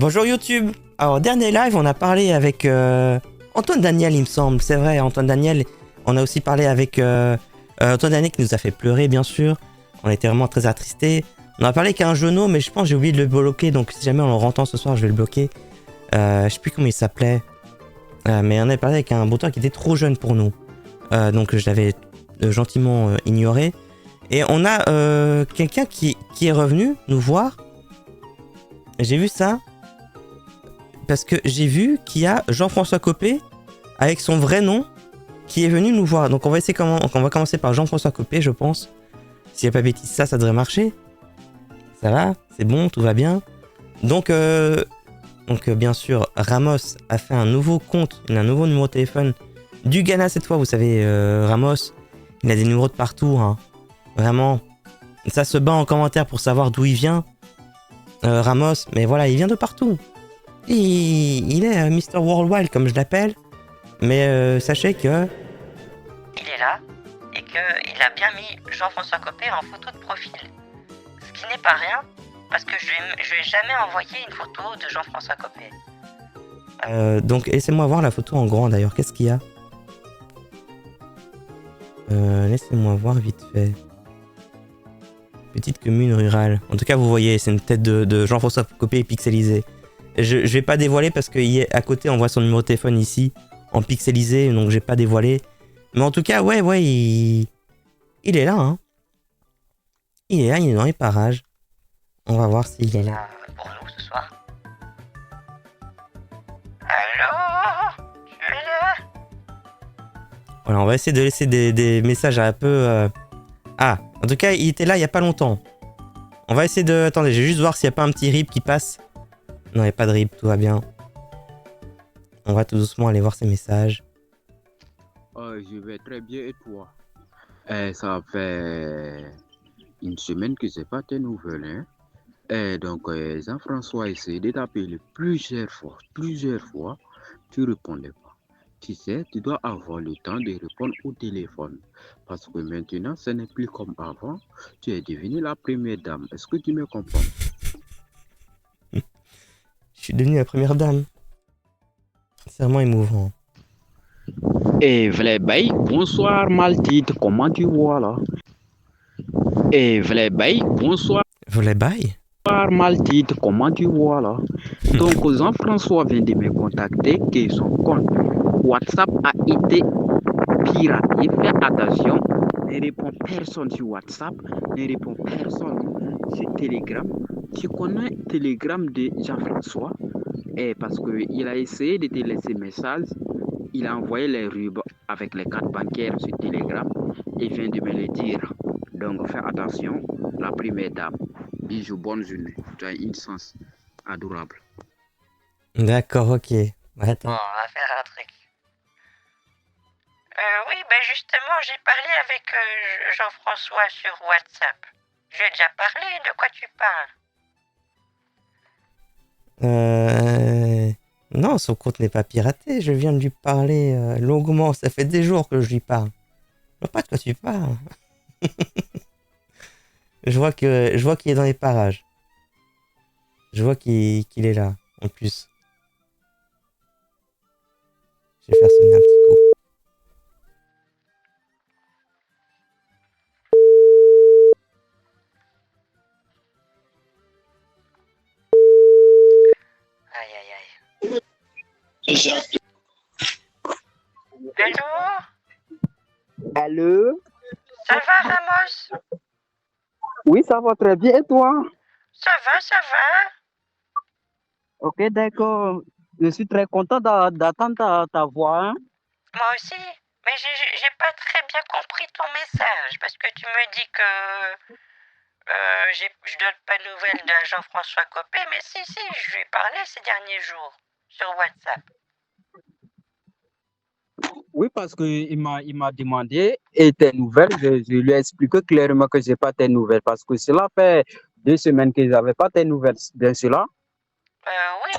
Bonjour YouTube. Alors, dernier live, on a parlé avec Antoine Daniel, il me semble. C'est vrai, Antoine Daniel. On a aussi parlé avec Antoine Daniel qui nous a fait pleurer, bien sûr. On était vraiment très attristés. On a parlé avec un genou, mais je pense que j'ai oublié de le bloquer. Donc, si jamais on le rentend ce soir, je vais le bloquer. Je sais plus comment il s'appelait. Mais on avait parlé avec un botteur qui était trop jeune pour nous. Donc, je l'avais gentiment ignoré. Et on a quelqu'un qui est revenu nous voir. J'ai vu ça. Parce que j'ai vu qu'il y a Jean-François Copé avec son vrai nom qui est venu nous voir. Donc on va essayer on va commencer par Jean-François Copé, je pense. S'il n'y a pas bêtise, ça devrait marcher. Ça va, c'est bon, tout va bien. Donc bien sûr, Ramos a fait un nouveau compte, il a un nouveau numéro de téléphone du Ghana cette fois. Vous savez, Ramos, il a des numéros de partout, hein. Vraiment. Ça se bat en commentaire pour savoir d'où il vient. Ramos, mais voilà, il vient de partout. Il est Mr. Worldwide comme je l'appelle, mais sachez que il est là et qu'il a bien mis Jean-François Copé en photo de profil. Ce qui n'est pas rien, parce que je lui ai jamais envoyé une photo de Jean-François Copé. Donc laissez-moi voir la photo en grand d'ailleurs, qu'est-ce qu'il y a? Laissez-moi voir vite fait. Petite commune rurale. En tout cas, vous voyez, c'est une tête de Jean-François Copé pixelisée. Je vais pas dévoiler parce qu'à côté on voit son numéro de téléphone ici en pixelisé, donc j'ai pas dévoilé. Mais en tout cas, ouais, il est là, hein. Il est là, il est dans les parages. On va voir s'il est là pour nous ce soir. Allô? Tu es là? Voilà, on va essayer de laisser des messages un peu... Ah, en tout cas, il était là il y a pas longtemps. On va essayer de... Attendez, je vais juste voir s'il y a pas un petit rip qui passe. Non, il n'y a pas de rip, tout va bien. On va tout doucement aller voir ces messages. Je vais très bien et toi? Ça fait une semaine que c'est pas tes nouvelles, hein? Donc, Jean-François a essayé de t'appeler plusieurs fois, tu répondais pas. Tu sais, tu dois avoir le temps de répondre au téléphone. Parce que maintenant, ce n'est plus comme avant. Tu es devenue la première dame. Est-ce que tu me comprends? Je suis devenue la première dame. C'est vraiment émouvant. Et Vlebaï, bonsoir Maltite, comment tu vois là? Et Vlebaï, bonsoir. Vlebaï? Maltite, comment tu vois là? Donc Jean-François vient de me contacter que son compte WhatsApp a été piraté. Fais attention, ne réponds personne sur WhatsApp, ne réponds personne sur Telegram. Tu connais Telegram de Jean-François? Parce qu'il a essayé de te laisser message, il a envoyé les rubans avec les cartes bancaires sur Telegram et vient de me le dire. Donc fais attention, la première dame. Bisous, bonne journée. Tu as une sens adorable. D'accord, ok. Attends, on va faire un truc. Oui, justement, j'ai parlé avec Jean-François sur WhatsApp. J'ai déjà parlé, de quoi tu parles? Non, son compte n'est pas piraté, je viens de lui parler longuement, ça fait des jours que je lui parle. Je vois pas de quoi tu parles. Je vois qu'il est dans les parages. Je vois qu'il est là, en plus. Je vais faire sonner un petit coup. Aïe. Allô? Allô? Ça va, Ramos? Oui, ça va très bien. Et toi? Ça va. Ok, d'accord. Je suis très content d'attendre ta voix, hein. Moi aussi, mais j'ai pas très bien compris ton message, parce que tu me dis que je donne pas de nouvelles de Jean-François Copé, mais si, je lui ai parlé ces derniers jours, sur WhatsApp. Oui, parce qu'il m'a demandé et tes nouvelles. Je lui ai expliqué clairement que je n'ai pas tes nouvelles, parce que cela fait 2 semaines que je n'avais pas tes nouvelles de cela. Oui,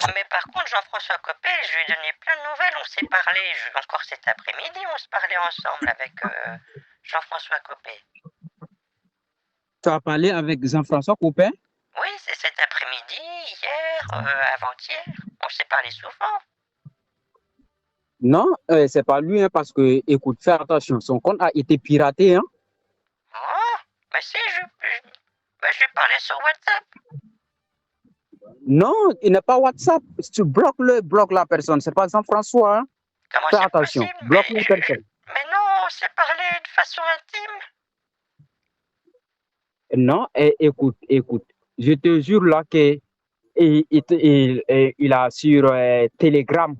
mais par contre, Jean-François Copé, je lui ai donné plein de nouvelles, on s'est parlé, encore cet après-midi, on se parlait ensemble avec Jean-François Copé. Tu as parlé avec Jean-François Coupin? Oui, c'est cet après-midi, hier, avant-hier. On s'est parlé souvent. Non, c'est pas lui, hein, parce que, écoute, fais attention, son compte a été piraté, hein. Oh, mais si, je lui parlais sur WhatsApp. Non, il n'est pas WhatsApp. Si tu bloque la personne. C'est pas Jean-François, hein. Comment Fais c'est attention, possible? bloque la personne. Mais non, on s'est parlé de façon intime. Non, écoute, je te jure là que il a sur Telegram.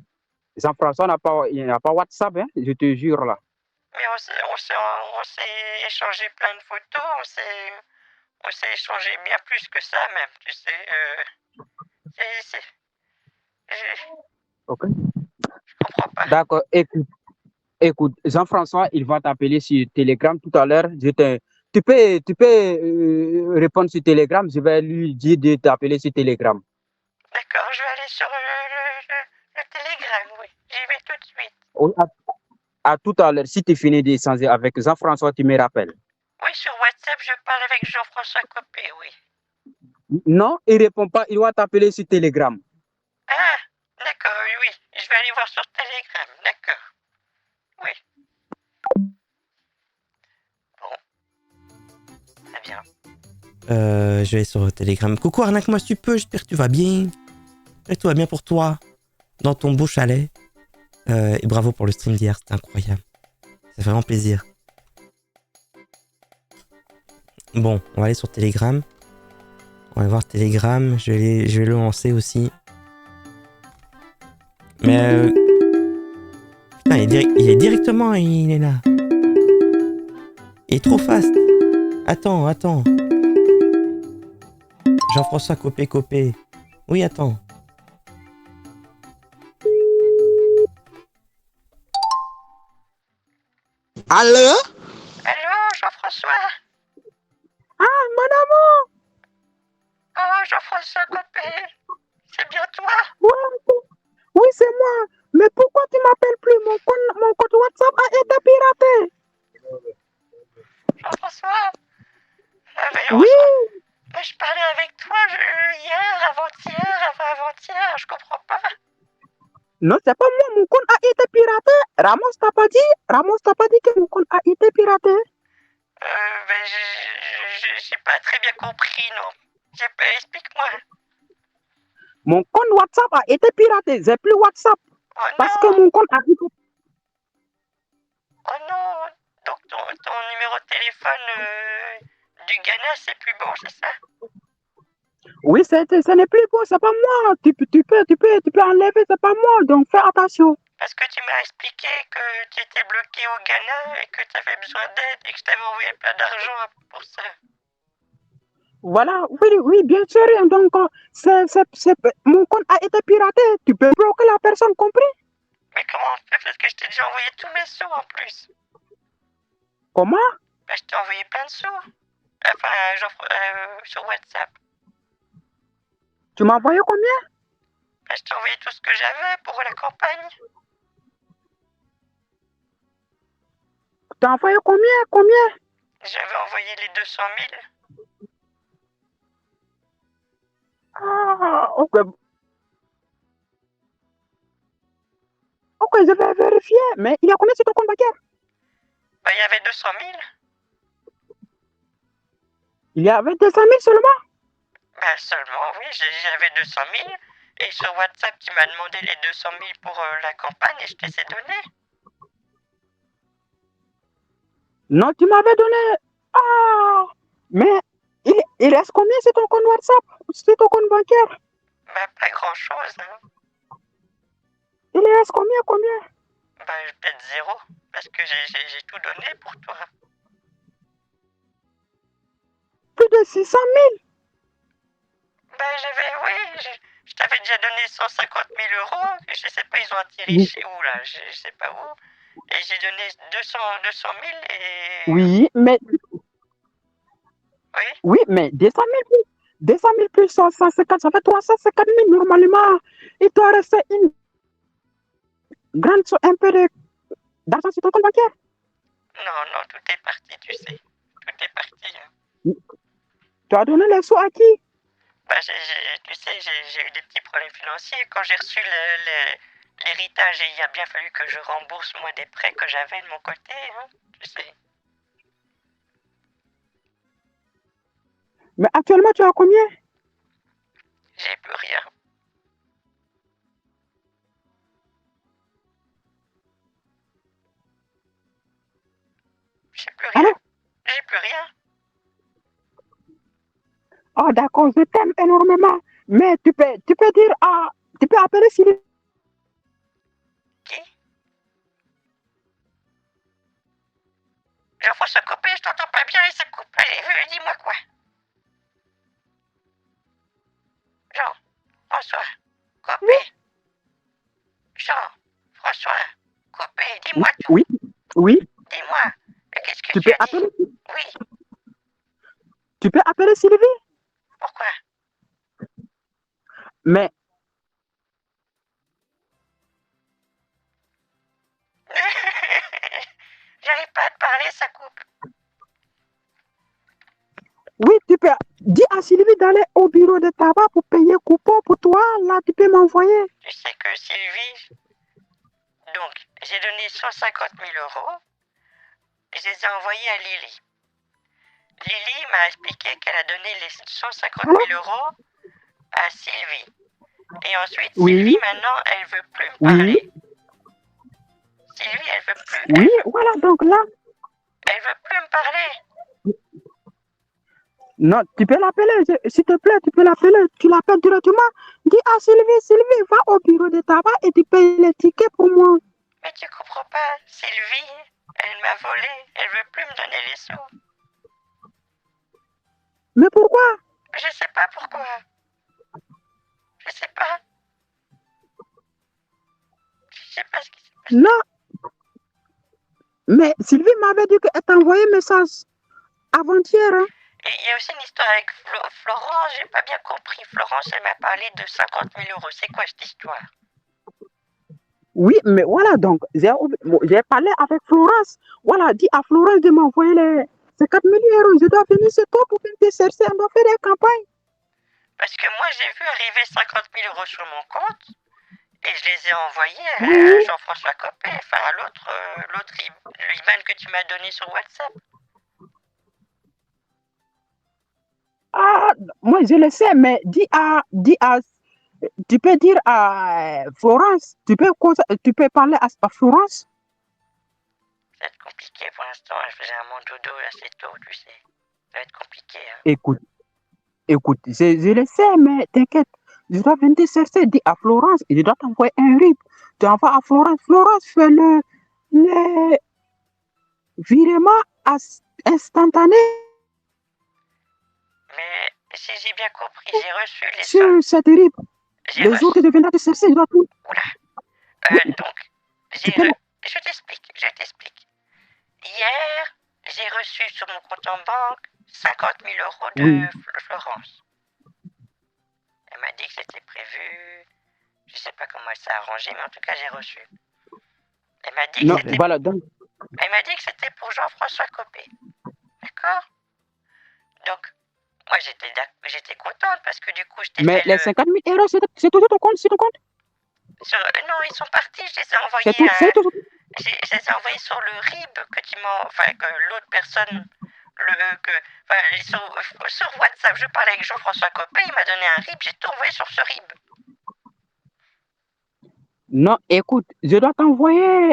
Jean-François il n'a pas WhatsApp, hein, je te jure là. Mais on s'est échangé plein de photos, on s'est échangé bien plus que ça même, tu sais. Ok. Je comprends pas. D'accord, écoute, Jean-François, il va t'appeler sur Telegram tout à l'heure. Tu peux répondre sur Telegram. Je vais lui dire de t'appeler sur Telegram. D'accord, je vais aller sur le Telegram, oui. J'y vais tout de suite. À tout à l'heure. Si tu finis d'échanger avec Jean-François, tu me rappelles. Oui, sur WhatsApp, je parle avec Jean-François Copé, oui. Non, il ne répond pas. Il va t'appeler sur Telegram. Ah, d'accord, oui. Je vais aller voir sur Telegram, d'accord. Oui. Bon. Très bien. Je vais sur Telegram. Coucou, arnaque-moi si tu peux, j'espère que tu vas bien. J'espère que tout va bien pour toi. Dans ton beau chalet. Et bravo pour le stream d'hier, c'était incroyable. Ça fait vraiment plaisir. Bon, on va aller sur Telegram. On va voir Telegram. Je vais le lancer aussi. Mais... Putain, il est directement, il est là. Il est trop fast. Attends. Jean-François Copé. Oui, attends. Allô? Allô, Jean-François? Ah, mon amour! Oh, Jean-François Copé. C'est bien toi? Oui, c'est moi. Mais pourquoi tu m'appelles plus? Mon compte WhatsApp a été piraté. Jean-François? Oui. Je parlais avec toi hier, avant-hier, je comprends pas. Non, c'est pas moi. Mon compte a été piraté. Ramos t'a pas dit que mon compte a été piraté. Ben, j'ai pas très bien compris, non. Explique-moi. Mon compte WhatsApp a été piraté. J'ai plus WhatsApp. Oh parce non. que mon compte a été... Oh non. Donc ton numéro de téléphone du Ghana, c'est plus bon, c'est ça? Oui, ce n'est plus bon, c'est pas moi. Tu peux enlever, c'est pas moi. Donc fais attention. Parce que tu m'as expliqué que tu étais bloqué au Ghana et que tu avais besoin d'aide et que je t'avais envoyé plein d'argent pour ça. Voilà, oui, bien sûr. Donc, mon compte a été piraté. Tu peux bloquer la personne, compris? Mais comment on fait? Parce que je t'ai déjà envoyé tous mes sous en plus. Comment? Ben, je t'ai envoyé plein de sous. Enfin, genre sur WhatsApp. Tu m'as envoyé combien? Ben, je t'ai envoyé tout ce que j'avais pour la campagne. T'as envoyé combien? J'avais envoyé les 200 000. Ah, ok. Ok, je vais vérifier. Mais il y a combien sur ton compte bancaire? Ben, il y avait 200 000. Il y avait 200 000 seulement? Ben, seulement, oui, j'avais 200 000. Et sur WhatsApp, tu m'as demandé les 200 000 pour la campagne et je te les ai donnés. Non, tu m'avais donné... Ah, mais il reste combien sur ton compte WhatsApp? Sur ton compte bancaire? Ben, pas grand-chose, hein. Il reste combien? Ben, peut-être 0, parce que j'ai tout donné pour toi. Plus de 600 000? Ben, je t'avais déjà donné 150 000 euros. Je sais pas, ils ont atterri chez où, là, je sais pas où. Et j'ai donné 200 000 et... Oui, mais... Oui? Oui, mais 200 000 plus 150, ça fait 350 000 normalement. Il doit rester une grande un peu d'argent sur ton compte bancaire. Non, tout est parti, tu sais. Tout est parti. Hein. Tu as donné les sous à qui? Bah, tu sais, j'ai eu des petits problèmes financiers. Quand j'ai reçu l'héritage, il a bien fallu que je rembourse, moi, des prêts que j'avais de mon côté, hein, tu sais. Mais actuellement, tu as combien? J'ai plus rien. J'ai plus rien. Alors? J'ai plus rien. Oh, d'accord, je t'aime énormément. Mais tu peux dire tu peux appeler Sylvie. Qui? Jean-François Copé, je t'entends pas bien et ça coupe. Allez, dis-moi quoi. Jean-François Copé. Jean-François Copé, dis-moi tout. Oui, oui. Dis-moi. Qu'est-ce que Tu tu peux as dit? appeler, Oui, tu peux appeler Sylvie. pourquoi? Mais J'arrive pas à te parler, ça coupe. oui, tu peux. Dis à Sylvie d'aller au bureau de tabac pour payer coupon pour toi. Là, tu peux m'envoyer. Tu sais que Sylvie, donc, j'ai donné 150 000 euros et je les ai envoyés à Lily. Lily m'a expliqué qu'elle a donné les 150 000 euros à Sylvie. Et ensuite, Oui. Sylvie, maintenant, elle veut plus me Oui. parler. Sylvie, elle veut plus. Oui, voilà, donc là. Elle veut plus me parler. Non, tu peux l'appeler, s'il te plaît, tu peux l'appeler. Tu l'appelles directement. Dis à Sylvie, Sylvie, va au bureau de tabac et tu payes les tickets pour moi. Mais tu comprends pas, Sylvie, elle m'a volé. Elle veut plus me donner les sous. Mais pourquoi? Je sais pas pourquoi. Je sais pas. Je sais pas ce qui s'est passé. Non. Mais Sylvie m'avait dit qu'elle t'a envoyé un message avant-hier. Hein. Et il y a aussi une histoire avec Florence, j'ai pas bien compris. Florence, elle m'a parlé de 50 000 euros. C'est quoi cette histoire? Oui, mais voilà, donc, j'ai parlé avec Florence. Voilà, dis à Florence de m'envoyer les 50 000 euros. Je dois venir chez toi pour venir te chercher. On doit faire des campagnes. Parce que moi, j'ai vu arriver 50 000 euros sur mon compte et je les ai envoyés à Oui. Jean-François Copé, enfin à l'autre IBAN que tu m'as donné sur WhatsApp. Ah, moi, je le sais, mais tu peux dire à Florence, tu peux parler à Florence. Ça va être compliqué pour l'instant, je faisais un mon dodo là, c'est tôt, tu sais. Ça va être compliqué. Hein. Écoute, je le sais, mais t'inquiète, je dois venir te chercher, dis à Florence, et je dois t'envoyer un RIB. Tu envoies à Florence, Florence fait le virement instantané Mais si j'ai bien compris, j'ai reçu les sur cette RIB. J'ai Le jour que je viendrai te chercher, je dois tout. Oula. Donc, je t'explique. Hier, j'ai reçu sur mon compte en banque 50 000 euros de Florence. Elle m'a dit que c'était prévu. Je sais pas comment elle s'est arrangée, mais en tout cas, j'ai reçu. Elle m'a dit que c'était. Voilà, donc. Elle m'a dit que c'était pour Jean-François Copé. D'accord? Donc, moi, j'étais contente parce que du coup, je t'ai Mais fait les 50 000 euros, c'est toujours ton compte, c'est ton compte? Non, ils sont partis, je les ai envoyés je les ai envoyés sur le RIB que tu m'as. Enfin, que l'autre personne. Sur WhatsApp, je parlais avec Jean-François Copé, il m'a donné un RIB, j'ai tout envoyé sur ce RIB. Non, écoute, je dois t'envoyer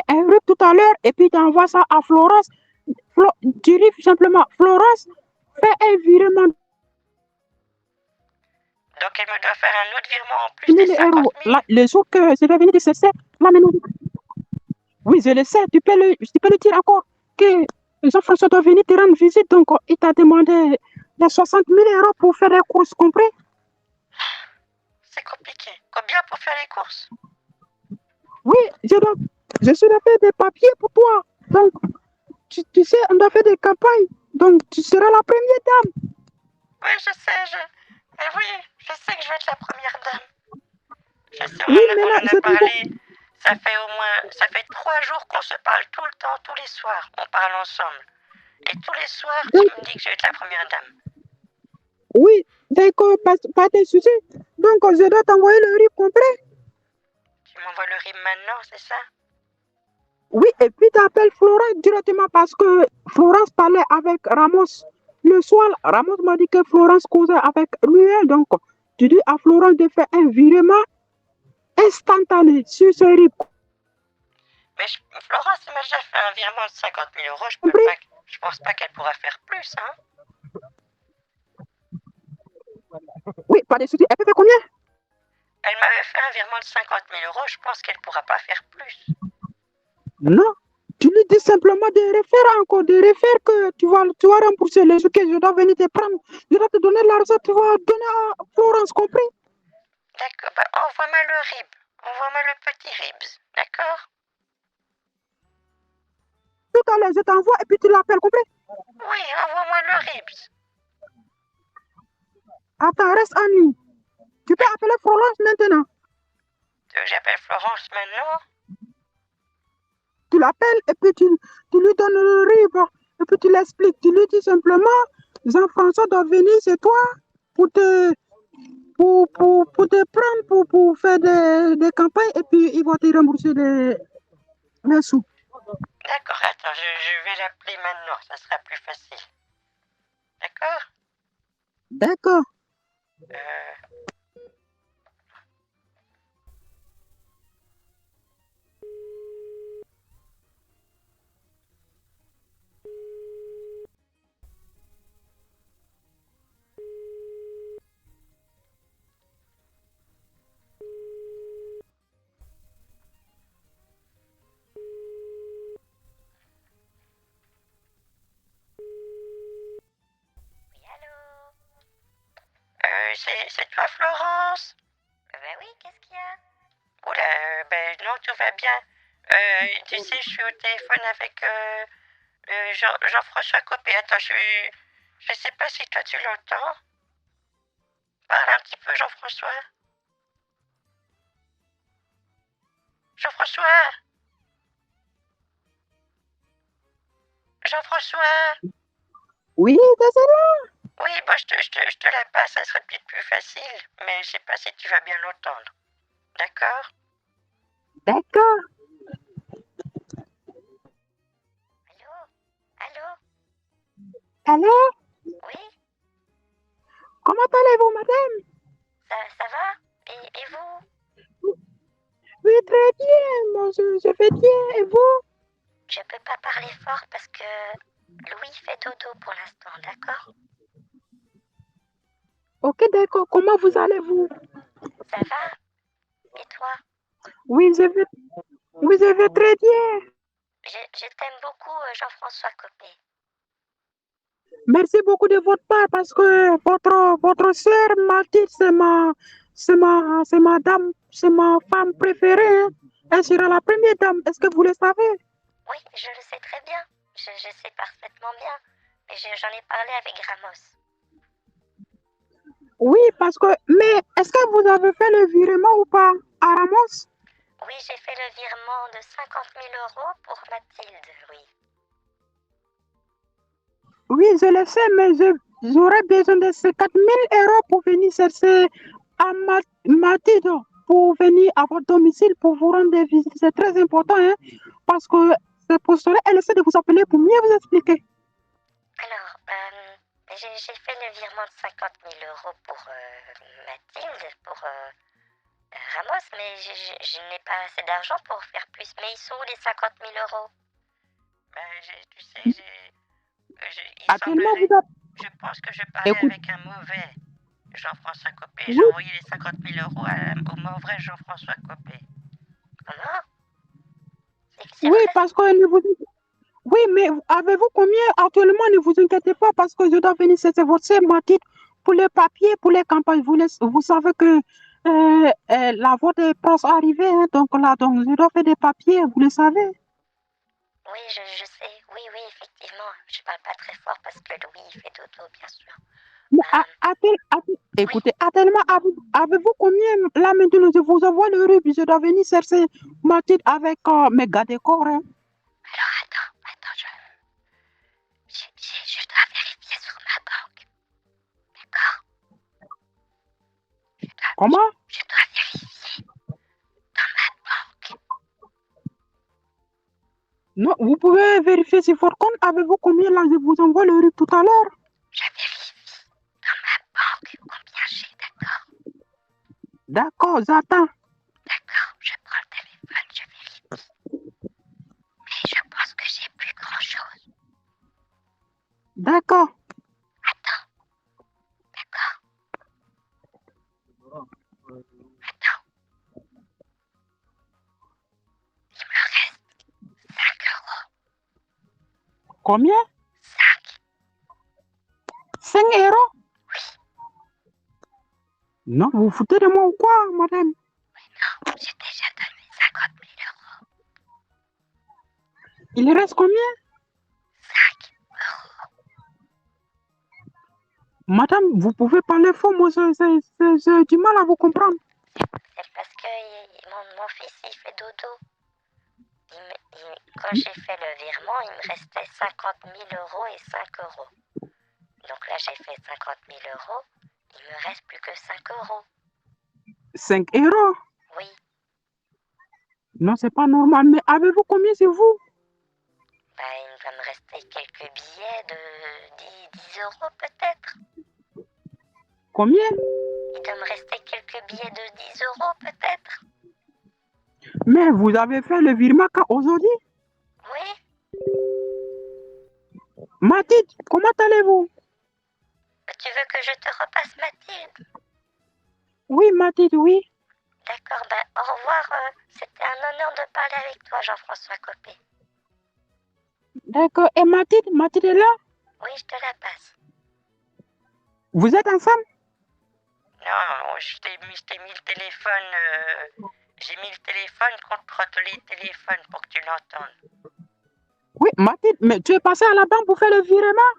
un RIB tout à l'heure et puis tu envoies ça à Florence. Tu dis simplement, Florence, fais un virement. Donc elle me doit faire un autre virement en plus des 50 000. Là, le jour que je vais venir de cesser, là maintenant. Oui, je le sais, tu peux le dire encore que Jean-François doit venir te rendre visite, donc il t'a demandé les 60 000 euros pour faire les courses, compris? C'est compliqué. Combien pour faire les courses? Oui, je suis fait des papiers pour toi. Donc, tu sais, on doit faire des campagnes. Donc, tu seras la première dame. Oui, je sais. Oui, je sais que je vais être la première dame. Je sais, Oui, on mais là, en a parlé. Ça fait 3 jours qu'on se parle tout le temps, tous les soirs. On parle ensemble. Et tous les soirs, tu me dis que je vais être la première dame. Oui, d'accord, pas de souci. Donc, je dois t'envoyer le RIB complet. Tu m'envoies le RIB maintenant, c'est ça? Oui, et puis tu appelles Florence directement parce que Florence parlait avec Ramos. Le soir, Ramos m'a dit que Florence causait avec lui. Donc, tu dis à Florence de faire un virement instantané sur ce RIB. Mais Florence m'a déjà fait un virement de 50 000 euros, Compris? je pense pas qu'elle pourra faire plus, hein. Oui, pas de souci. Elle peut faire combien? Elle m'avait fait un virement de 50 000 euros, je pense qu'elle pourra pas faire plus. Non. Tu lui dis simplement de refaire encore, de refaire que tu vas rembourser les jours que je dois venir te prendre. Je dois te donner l'argent, tu vas donner à Florence, compris? D'accord, bah envoie-moi le RIB. Envoie-moi le petit RIBS, d'accord? Tout à l'heure, je t'envoie et puis tu l'appelles, compris? Oui, envoie-moi le RIBS. Attends, reste en ligne. Tu peux appeler Florence maintenant. J'appelle Florence maintenant. Tu l'appelles et puis tu lui donnes le RIB. Et puis tu l'expliques. Tu lui dis simplement, Jean-François doit venir chez toi pour te prendre, pour faire des campagnes et puis il va te rembourser les sous. D'accord, attends, je vais l'appeler maintenant, ça sera plus facile. D'accord? D'accord. Oui, allô? C'est toi, Florence? Ben oui, qu'est-ce qu'il y a? Oula, ben non, tout va bien. Tu sais, je suis au téléphone avec Jean-François Copé. Attends, je sais pas si toi tu l'entends. Parle un petit peu, Jean-François. Jean-François! Jean-François! Oui, désolé. Oui, bah, je te la passe, ça serait peut-être plus facile, mais je sais pas si tu vas bien l'entendre. D'accord? D'accord. Allô? Allô? Allô? Oui? Comment allez-vous, madame? Ça va? Et vous? Oui, très bien. Moi, je vais bien. Et vous? Je peux pas parler fort parce que Louis fait dodo pour l'instant, d'accord? Ok, d'accord. Comment vous allez-vous? Ça va? Et toi? Oui, je vais très bien. Je t'aime beaucoup, Jean-François Copé. Merci beaucoup de votre part parce que votre sœur Mathilde, c'est ma dame, c'est ma femme préférée, hein. Elle sera la première dame. Est-ce que vous le savez? Oui, je le sais très bien. Je sais parfaitement bien. Mais j'en ai parlé avec Ramos. Oui, mais est-ce que vous avez fait le virement ou pas à Ramos? Oui, j'ai fait le virement de 50 000 euros pour Mathilde, oui. Oui, je le sais, mais j'aurais besoin de ces 4 000 € pour venir chercher à Mathilde, pour venir à votre domicile pour vous rendre des visites. C'est très important, hein, parce que c'est pour cela qu'elle essaie de vous appeler pour mieux vous expliquer. Alors, j'ai fait le virement de 50 000 euros pour Mathilde, pour Ramos, mais je n'ai pas assez d'argent pour faire plus. Mais ils sont où les 50 000 euros? Tu sais, il Actuellement, semblerait, je pense que je parlais écoute, avec un mauvais Jean-François Copé. J'ai oui, envoyé les 50 000 euros au mauvais Jean-François Copé. Comment? C'est oui, vrai? parce que oui, mais avez-vous combien actuellement? Ne vous inquiétez pas, parce que je dois venir chercher votre sœur Mathilde pour les papiers, pour les campagnes. Vous savez que la vote est proche arrivée, hein, donc là, donc je dois faire des papiers, vous le savez. Oui, je sais. Oui, oui, effectivement. Je parle pas très fort parce que Louis il fait dodo, bien sûr. Mais Oui. écoutez, actuellement, avez-vous combien là maintenant? Je vous envoie le RIB, je dois venir chercher Mathilde avec mes gars de corps, hein. Alors, attends, je dois vérifier sur ma banque. D'accord? Comment? Je dois vérifier dans ma banque. Non, vous pouvez vérifier sur votre compte. Avez-vous combien là? Je vous envoie le RIB tout à l'heure. Je vérifie dans ma banque combien j'ai, d'accord? D'accord, j'attends. D'accord, je prends le téléphone, je vérifie. Mais je pense que j'ai plus grand-chose. D'accord. Attends, d'accord? Attends. Il me reste 5 euros. Combien? 5. 5 euros? Oui. Non, vous vous foutez de moi ou quoi, madame? Mais non, j'ai déjà donné 50 000 euros. Il reste combien? 5 euros. Madame, vous pouvez parler fort, moi j'ai du mal à vous comprendre. C'est parce que mon fils, il fait dodo. Quand j'ai fait le virement, il me restait 50 000 euros et 5 euros. Donc là, j'ai fait 50 000 euros. Il me reste plus que 5 euros. 5 euros? Oui. Non, c'est pas normal. Mais avez-vous combien c'est vous? Bah, il va me rester quelques billets de 10 euros peut-être. Combien? Il doit me rester quelques billets de 10 euros peut-être. Mais vous avez fait le virement quand aujourd'hui? Oui. Mathilde, comment allez-vous? Tu veux que je te repasse Mathilde? Oui, Mathilde, oui. D'accord, ben au revoir. C'était un honneur de parler avec toi, Jean-François Copé. D'accord. Et Mathilde est là? Oui, je te la passe. Vous êtes ensemble? Non, je t'ai mis le téléphone. J'ai mis le téléphone contre les téléphones pour que tu l'entendes. Oui, Mathilde, mais tu es passé à la banque pour faire le virement?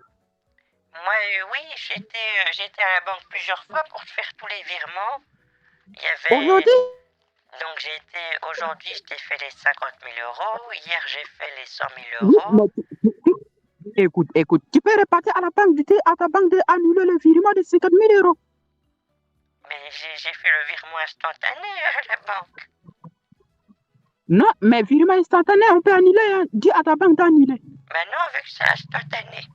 Moi, oui, j'étais à la banque plusieurs fois pour faire tous les virements. Il y avait... Aujourd'hui? Donc aujourd'hui, je t'ai fait les 50 000 euros. Hier, j'ai fait les 100 000 Oui, euros. écoute, tu peux repartir à la banque, dire à ta banque d'annuler le virement de 50 000 euros. Mais j'ai fait le virement instantané à la banque. Non, mais virement instantané, on peut annuler. Hein. Dis à ta banque d'annuler. Mais non, vu que c'est instantané.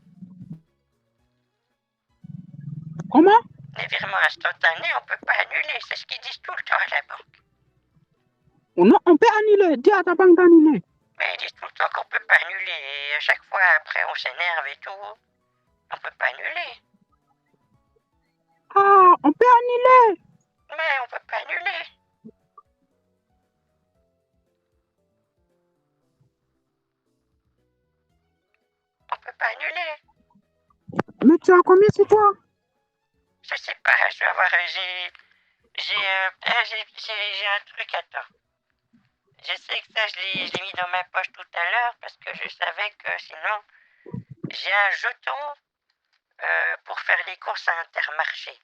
Comment? Les virements instantanés, on peut pas annuler. C'est ce qu'ils disent tout le temps à la banque. Non, on peut annuler. Dis à ta banque d'annuler. Mais ils disent tout le temps qu'on peut pas annuler. Et à chaque fois, après, on s'énerve et tout. On peut pas annuler. Ah, on peut annuler. Mais on peut pas annuler. On peut pas annuler. Mais tu as combien sur toi? Je sais pas, je dois avoir... J'ai un truc, attends. Je sais que ça, je l'ai mis dans ma poche tout à l'heure parce que je savais que sinon... J'ai un jeton pour faire les courses à Intermarché.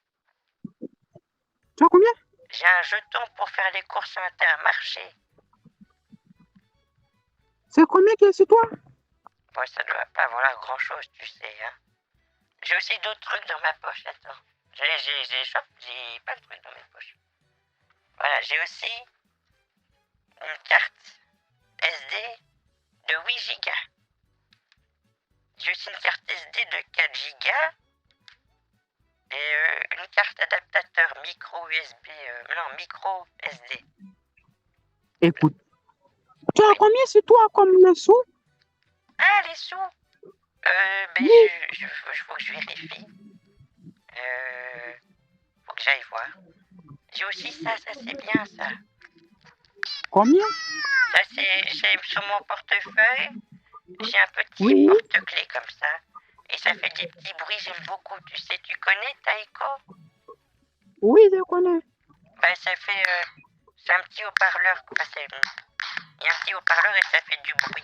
Tu as combien? J'ai un jeton pour faire les courses à Intermarché. C'est combien qui est sur toi? Bon, ça doit pas valoir grand-chose, tu sais, hein. J'ai aussi d'autres trucs dans ma poche, attends. J'ai pas de trucs dans mes poches. Voilà, j'ai aussi une carte SD de 8 gigas. J'ai aussi une carte SD de 4 gigas. Et une carte adaptateur micro USB, micro SD. Écoute, tu as combien sur toi comme les sous? Ah, les sous. Oui. Faut que je vérifie. Faut que j'aille voir. J'ai aussi ça c'est bien ça. Combien? Ça c'est sur mon portefeuille. J'ai un petit Oui. porte-clés comme ça. Et ça fait des petits bruits, j'aime beaucoup. Tu sais, tu connais Taiko? Oui, je connais. Ben ça fait... c'est un petit haut-parleur. Il y a un petit haut-parleur et ça fait du bruit.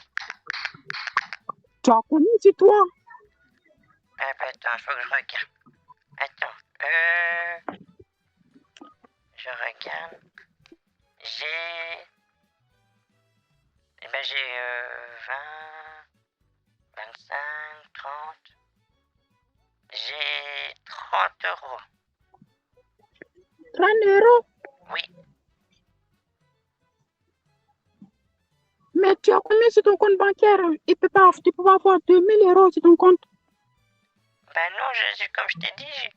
Tu as combien sur toi? Ah ben attends, faut que je regarde. Attends. Je regarde. J'ai 20, 25, 30. J'ai 30 euros. 30 euros. Oui. Mais tu as combien sur ton compte bancaire? Tu peux pas avoir 2000 euros sur ton compte. Ben non, comme je t'ai dit,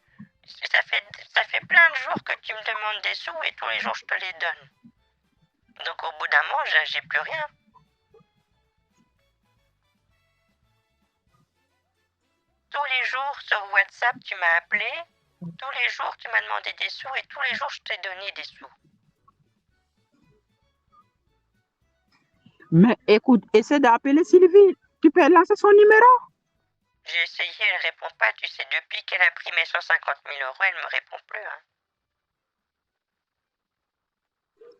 ça fait plein de jours que tu me demandes des sous et tous les jours je te les donne. Donc au bout d'un moment, j'ai plus rien. Tous les jours sur WhatsApp, tu m'as appelé. Tous les jours, tu m'as demandé des sous et tous les jours, je t'ai donné des sous. Mais écoute, essaie d'appeler Sylvie. Tu peux lancer son numéro. J'ai essayé, elle répond pas. Tu sais, depuis qu'elle a pris mes 150 000 euros, elle me répond plus. Hein.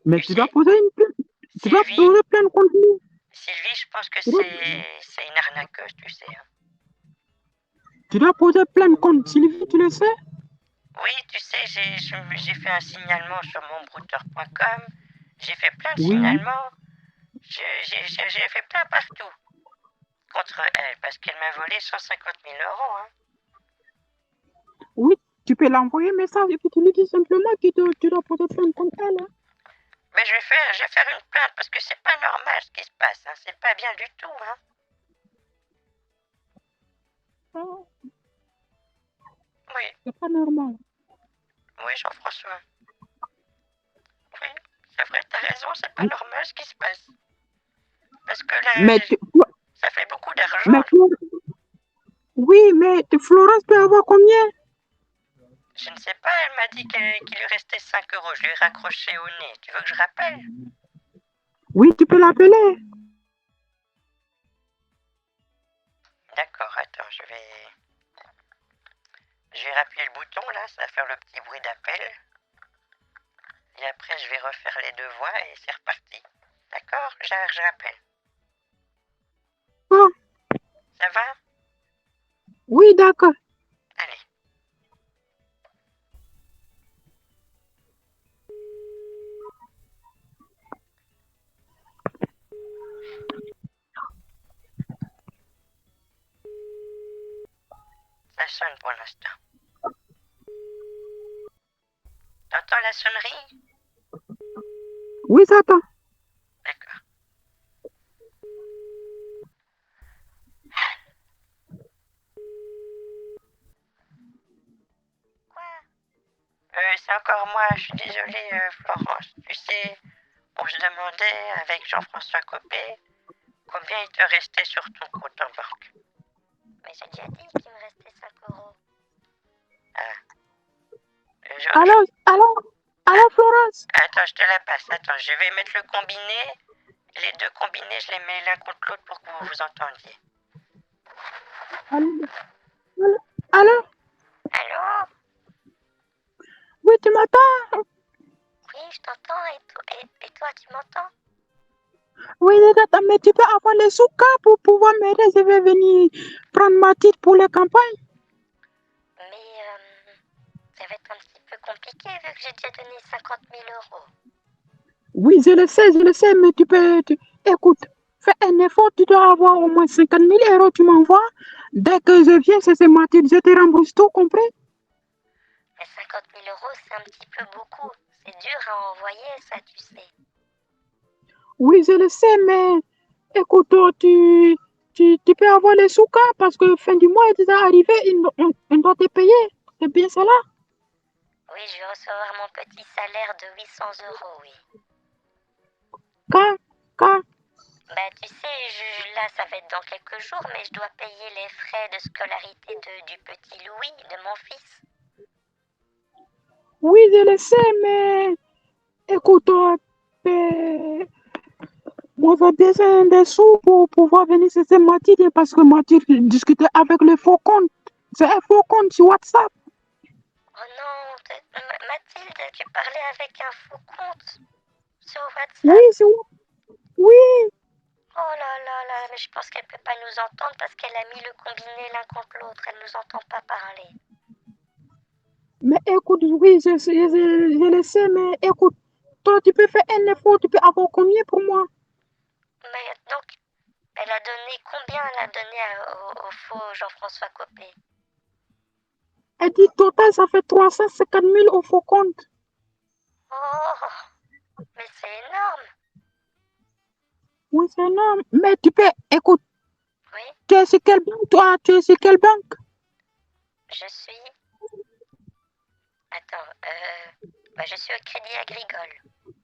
Mais tu dois poser une plainte. Tu dois poser plainte contre lui. Sylvie, je pense que c'est une arnaqueuse, tu sais. Hein. Tu dois poser plainte contre Sylvie, tu le sais? Oui, tu sais, j'ai fait un signalement sur monbrouteur.com. J'ai fait plein de Oui. signalements. J'ai fait plein partout contre elle parce qu'elle m'a volé 150 000 euros. Hein. Oui, tu peux l'envoyer un message et puis tu lui dis simplement que tu dois poser plainte contre elle. Hein. Mais je vais faire une plainte parce que c'est pas normal ce qui se passe. Hein. C'est pas bien du tout. Hein. Oh. Oui. C'est pas normal. Oui, Jean-François. Oui, c'est vrai, t'as raison, c'est pas normal ce qui se passe. Parce que là, ça fait beaucoup d'argent. Oui, mais Florence peut avoir combien? Je ne sais pas, elle m'a dit qu'il lui restait 5 euros. Je lui ai raccroché au nez. Tu veux que je rappelle? Oui, tu peux l'appeler. D'accord, attends, je vais rappuyer le bouton là, ça va faire le petit bruit d'appel. Et après, je vais refaire les deux voix et c'est reparti. D'accord? Je rappelle. Oh. Ça va? Oui, d'accord. Allez. Ça sonne pour l'instant. T'entends la sonnerie? Oui, j'entends. D'accord. C'est encore moi, je suis désolée, Florence. Tu sais, on se demandait avec Jean-François Copé combien il te restait sur ton compte en banque. Mais j'ai déjà dit qu'il me restait 5 euros. Allô, Florence? Attends, je te la passe. Attends, je vais mettre le combiné. Les deux combinés, je les mets l'un contre l'autre pour que vous vous entendiez. Allô? Allô? Oui, tu m'entends? Oui, je t'entends. Et toi, tu m'entends? Oui, mais tu peux avoir les sous pour pouvoir m'aider. Je vais venir prendre ma titre pour les campagnes. Mais ça va être un petit peu compliqué vu que j'ai déjà donné 50 000 euros. Oui, je le sais, mais écoute, fais un effort, tu dois avoir au moins 50 000 euros, tu m'envoies. Dès que je viens, c'est ma titre, je te rembourse tout, compris? Mais 50 000 euros, c'est un petit peu beaucoup. C'est dur à envoyer, ça, tu sais. Oui, je le sais, mais écoute, tu peux avoir les sous parce que fin du mois est déjà arrivé, on doit te payer. C'est bien cela? Oui, je vais recevoir mon petit salaire de 800 euros, oui. Quand? Bah, tu sais, là, ça va être dans quelques jours, mais je dois payer les frais de scolarité du petit Louis, de mon fils. Oui, je le sais, mais écoute, moi, j'ai besoin des sous pour pouvoir venir chez Mathilde parce que Mathilde discutait avec le faux compte. C'est un faux compte sur WhatsApp. Oh non, Mathilde, tu parlais avec un faux compte sur WhatsApp? Oui. Oh là là là, mais je pense qu'elle peut pas nous entendre parce qu'elle a mis le combiné l'un contre l'autre. Elle nous entend pas parler. Mais écoute, oui, je le sais, mais écoute, toi, tu peux faire un effort, tu peux avoir combien pour moi? Mais donc, elle a donné combien elle a donné au faux Jean-François Copé? Elle dit total, ça fait 350 000 au faux compte. Oh, mais c'est énorme. Oui, c'est énorme. Mais tu peux, écoute, Oui, tu es sur quelle banque, toi? Tu es sur quelle banque? je suis... Attends, je suis au Crédit Agricole.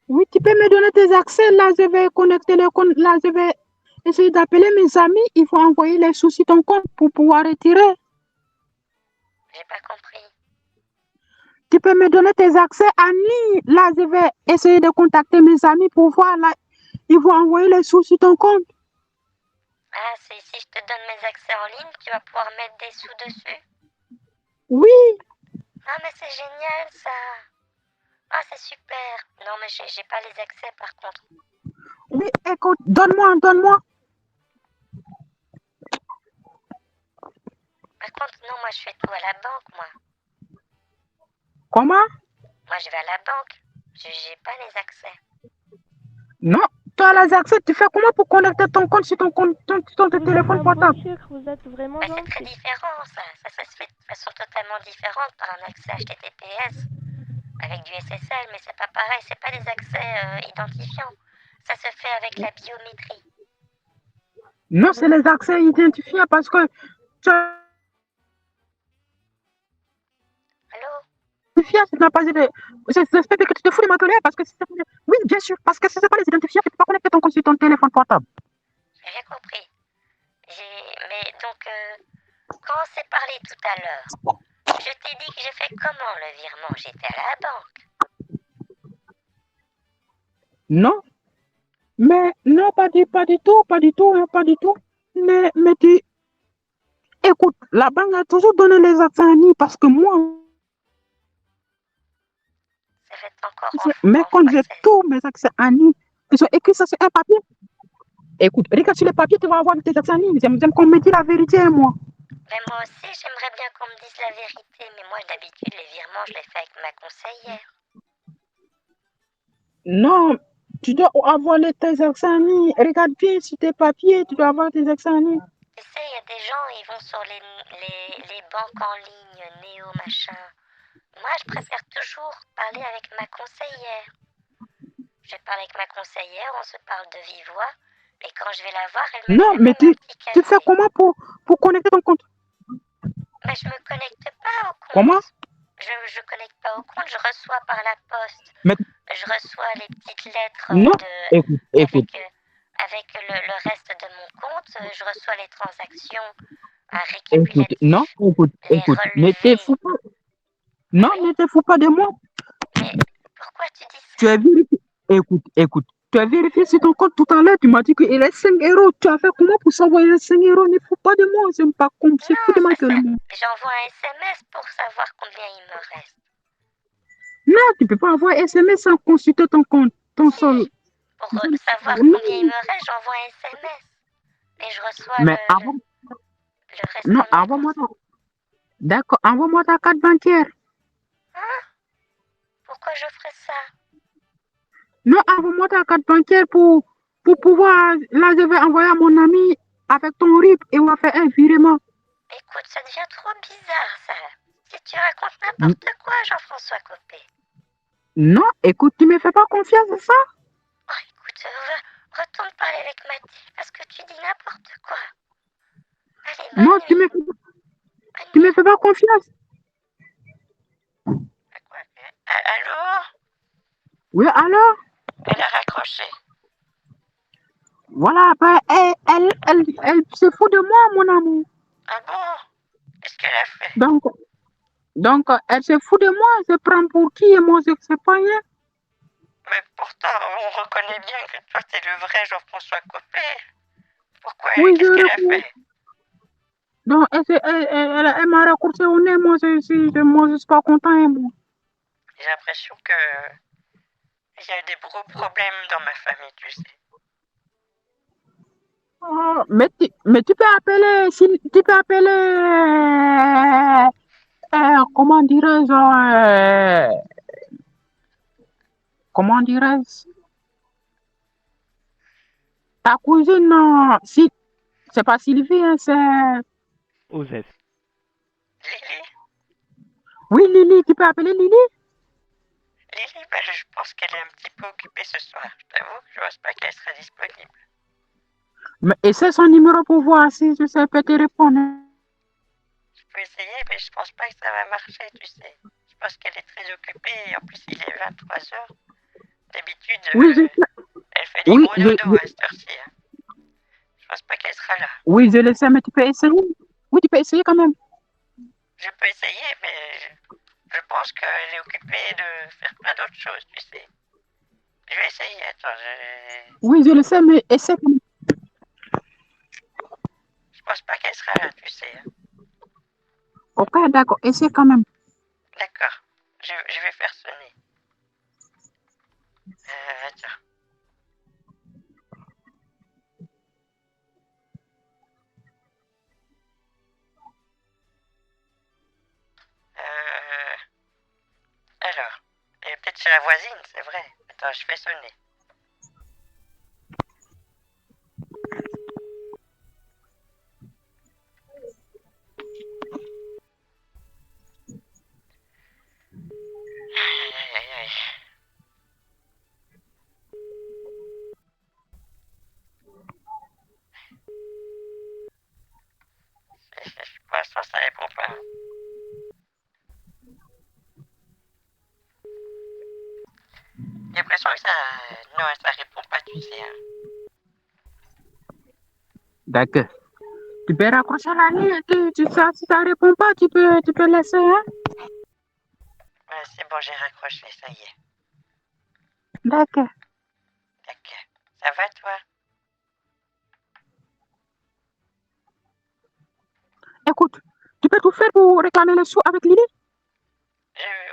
Oui, tu peux me donner tes accès. Là, je vais connecter le compte. Là, je vais essayer d'appeler mes amis. Il faut envoyer les sous sur ton compte pour pouvoir retirer. J'ai pas compris. Tu peux me donner tes accès en ligne. Là, je vais essayer de contacter mes amis pour voir. Là, ils vont envoyer les sous sur ton compte. Ah, si je te donne mes accès en ligne, tu vas pouvoir mettre des sous dessus. Oui, Ah, mais c'est génial ça. Ah, c'est super. Non, mais j'ai pas les accès par contre. oui, écoute, donne-moi. Par contre, non, moi je fais tout à la banque, moi. Comment? Moi je vais à la banque. J'ai pas les accès. Non, tu as les accès. Tu fais comment pour connecter ton compte sur ton compte, sur ton Vous êtes téléphone un beau portable? sucre, vous êtes vraiment Mais c'est très gentil. différent ça. Ça se fait de façon totalement différente par un accès HTTPS avec du SSL, mais c'est pas pareil. C'est pas des accès identifiants. Ça se fait avec la biométrie. Non, c'est les accès identifiés parce que tu as Allô? identifié, tu n'as pas de... J'espère que tu te fous de ma colère parce que oui, bien sûr, parce que si ce n'est pas les identifiés, tu ne peux pas connecter ton compte sur ton téléphone portable. J'ai rien compris. Mais donc, quand on s'est parlé tout à l'heure, je t'ai dit que j'ai fait comment le virement? J'étais à la banque. Non, mais non, pas du tout, hein, pas du tout. Mais tu, écoute, la banque a toujours donné les accès à Annie parce que moi, Ça va être encore mes en comptes, j'ai français. tous mes accès à Annie. Ils sont écrits ça sur un papier. Écoute, regarde sur le papier, tu vas avoir tes accès à Annie. J'aime qu'on me dise la vérité, moi. Mais moi aussi, j'aimerais bien qu'on me dise la vérité, mais moi d'habitude les virements, je les fais avec ma conseillère. Non, tu dois avoir tes accès à Annie. Regarde bien sur tes papiers, tu dois avoir tes accès à Annie. Tu sais, il y a des gens, ils vont sur les banques en ligne, Néo, machin. Moi, je préfère toujours parler avec ma conseillère. Je parle avec ma conseillère, on se parle de vive voix, et quand je vais la voir, elle me Non, fait mais même un petit tu fais café. comment pour connecter ton compte? Mais je me connecte pas au compte. Comment? Je connecte pas au compte, je reçois par la poste. Mais Je reçois les petites lettres non, écoute. avec le reste de mon compte. Je reçois les transactions, un Écoute, non, récapitulatif, les ne te relevés. fous pas. Non, Oui, ne te fous pas de moi. mais pourquoi tu dis Tu ça? as vérifié. Écoute. Tu as vérifié sur ton compte tout à l'heure. Tu m'as dit qu'il est 5 euros. Tu as fait comment pour savoir les 5 euros? Ne fous pas de moi. C'est pas comme c'est fou Non, de ma gueule. Moi. j'envoie un SMS pour savoir combien il me reste. Non, tu peux pas avoir SMS sans consulter ton compte. Ton Si, sol. pour savoir Non, combien il me reste, j'envoie un SMS. Et je reçois mais le reste non, de mon envoie-moi compte. D'accord, envoie-moi ta carte bancaire. Hein? Pourquoi je ferais ça? Non, envoie-moi ta carte bancaire pour pouvoir. Là, je vais envoyer à mon ami avec ton RIP et on va faire un virement. Écoute, ça devient trop bizarre, ça. Si tu racontes n'importe quoi, Jean-François Copé. Non, écoute, tu me fais pas confiance, c'est ça? Oh, écoute, retourne parler avec Mathilde parce que tu dis n'importe quoi. Allez, bonne Non, nuit. tu me fais pas confiance. Allô? Oui, alors? Elle a raccroché. Voilà, ben, elle se fout de moi, mon amour. Ah bon? Qu'est-ce qu'elle a fait? Donc, elle se fout de moi, elle se prend pour qui et moi, je ne sais pas rien. Mais pourtant, on reconnaît bien que toi, t'es le vrai Jean-François Copé. Pourquoi? Oui, Qu'est-ce qu'elle a fait? Donc, elle m'a raccourci au nez, moi, je suis pas content, hein, moi. J'ai l'impression que il y a des gros problèmes dans ma famille, tu sais. Oh, mais tu peux appeler, comment dirais-je, ta cousine, si, c'est pas Sylvie, hein, c'est, Osef. Lily? oui, Lily, tu peux appeler Lily? Lily? Aurélie, bah, je pense qu'elle est un petit peu occupée ce soir. Je t'avoue que je pense pas qu'elle sera disponible. Mais essaie son numéro pour voir si je sais peut te répondre. Je peux essayer, mais je pense pas que ça va marcher, tu sais. Je pense qu'elle est très occupée et en plus il est 23h. D'habitude, Oui, elle fait des oui, gros dodos à cette heure-ci. Hein. Je pense pas qu'elle sera là. oui, je le sais, mais tu peux essayer. Oui, tu peux essayer quand même. Je peux essayer, mais je pense qu'elle est occupée de faire plein d'autres choses, tu sais. Je vais essayer, attends, Oui, je le sais, mais essaie quand même. je pense pas qu'elle sera là, tu sais. Hein. Ok, d'accord, essaie quand même. D'accord, je vais faire sonner. Attends. Alors, et peut-être chez la voisine, c'est vrai. Attends, je fais sonner. Aïe, aïe, aïe, aïe. Pour l'instant, ça répond pas. J'ai l'impression que ça... Non, ça répond pas, tu sais. Hein. D'accord. Tu peux raccrocher la ligne. Si ça répond pas, tu peux laisser. Hein? Ouais, c'est bon, j'ai raccroché, ça y est. D'accord. D'accord. Ça va, toi? Écoute, tu peux tout faire pour réclamer les sous avec Lily?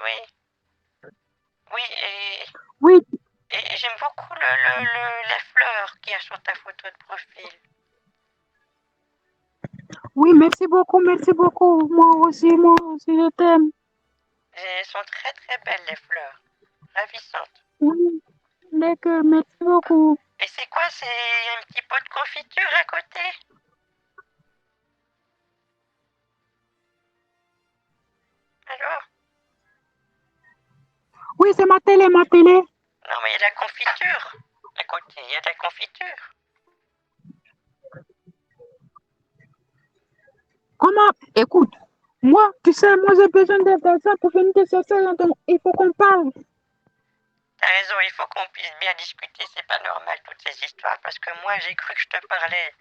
Oui. Oui, Oui. et j'aime beaucoup la fleur qu'il y a sur ta photo de profil. Oui, merci beaucoup, merci beaucoup. Moi aussi, je t'aime. Elles sont très très belles, les fleurs. Ravissantes. Oui, d'accord, merci beaucoup. Et c'est quoi? C'est un petit pot de confiture à côté? Alors? Oui, c'est ma télé, ma télé. Non, mais il y a de la confiture. À côté, il y a de la confiture. Comment? Écoute, moi, tu sais, moi j'ai besoin d'argent pour venir te chercher, donc il faut qu'on parle. T'as raison, il faut qu'on puisse bien discuter, c'est pas normal toutes ces histoires, parce que moi j'ai cru que je te parlais.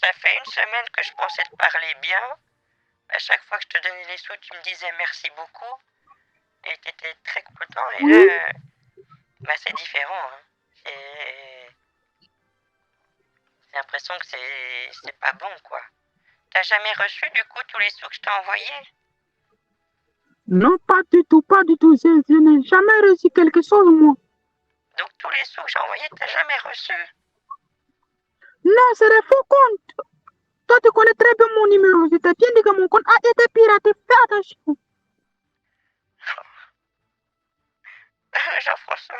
Ça fait une semaine que je pensais te parler bien. À chaque fois que je te donnais les sous, tu me disais merci beaucoup. Et t'étais très content. Et Oui. là, bah c'est différent. Hein. J'ai l'impression que c'est pas bon, quoi. T'as jamais reçu du coup tous les sous que je t'ai envoyés? Non, pas du tout, pas du tout. Je n'ai jamais reçu quelque chose, moi. Donc tous les sous que j'ai envoyés, t'as jamais reçu? Non, c'est des faux comptes. Toi, tu connais très bien mon numéro. Je t'ai bien dit que mon compte a été piraté. Fais attention. Jean-François.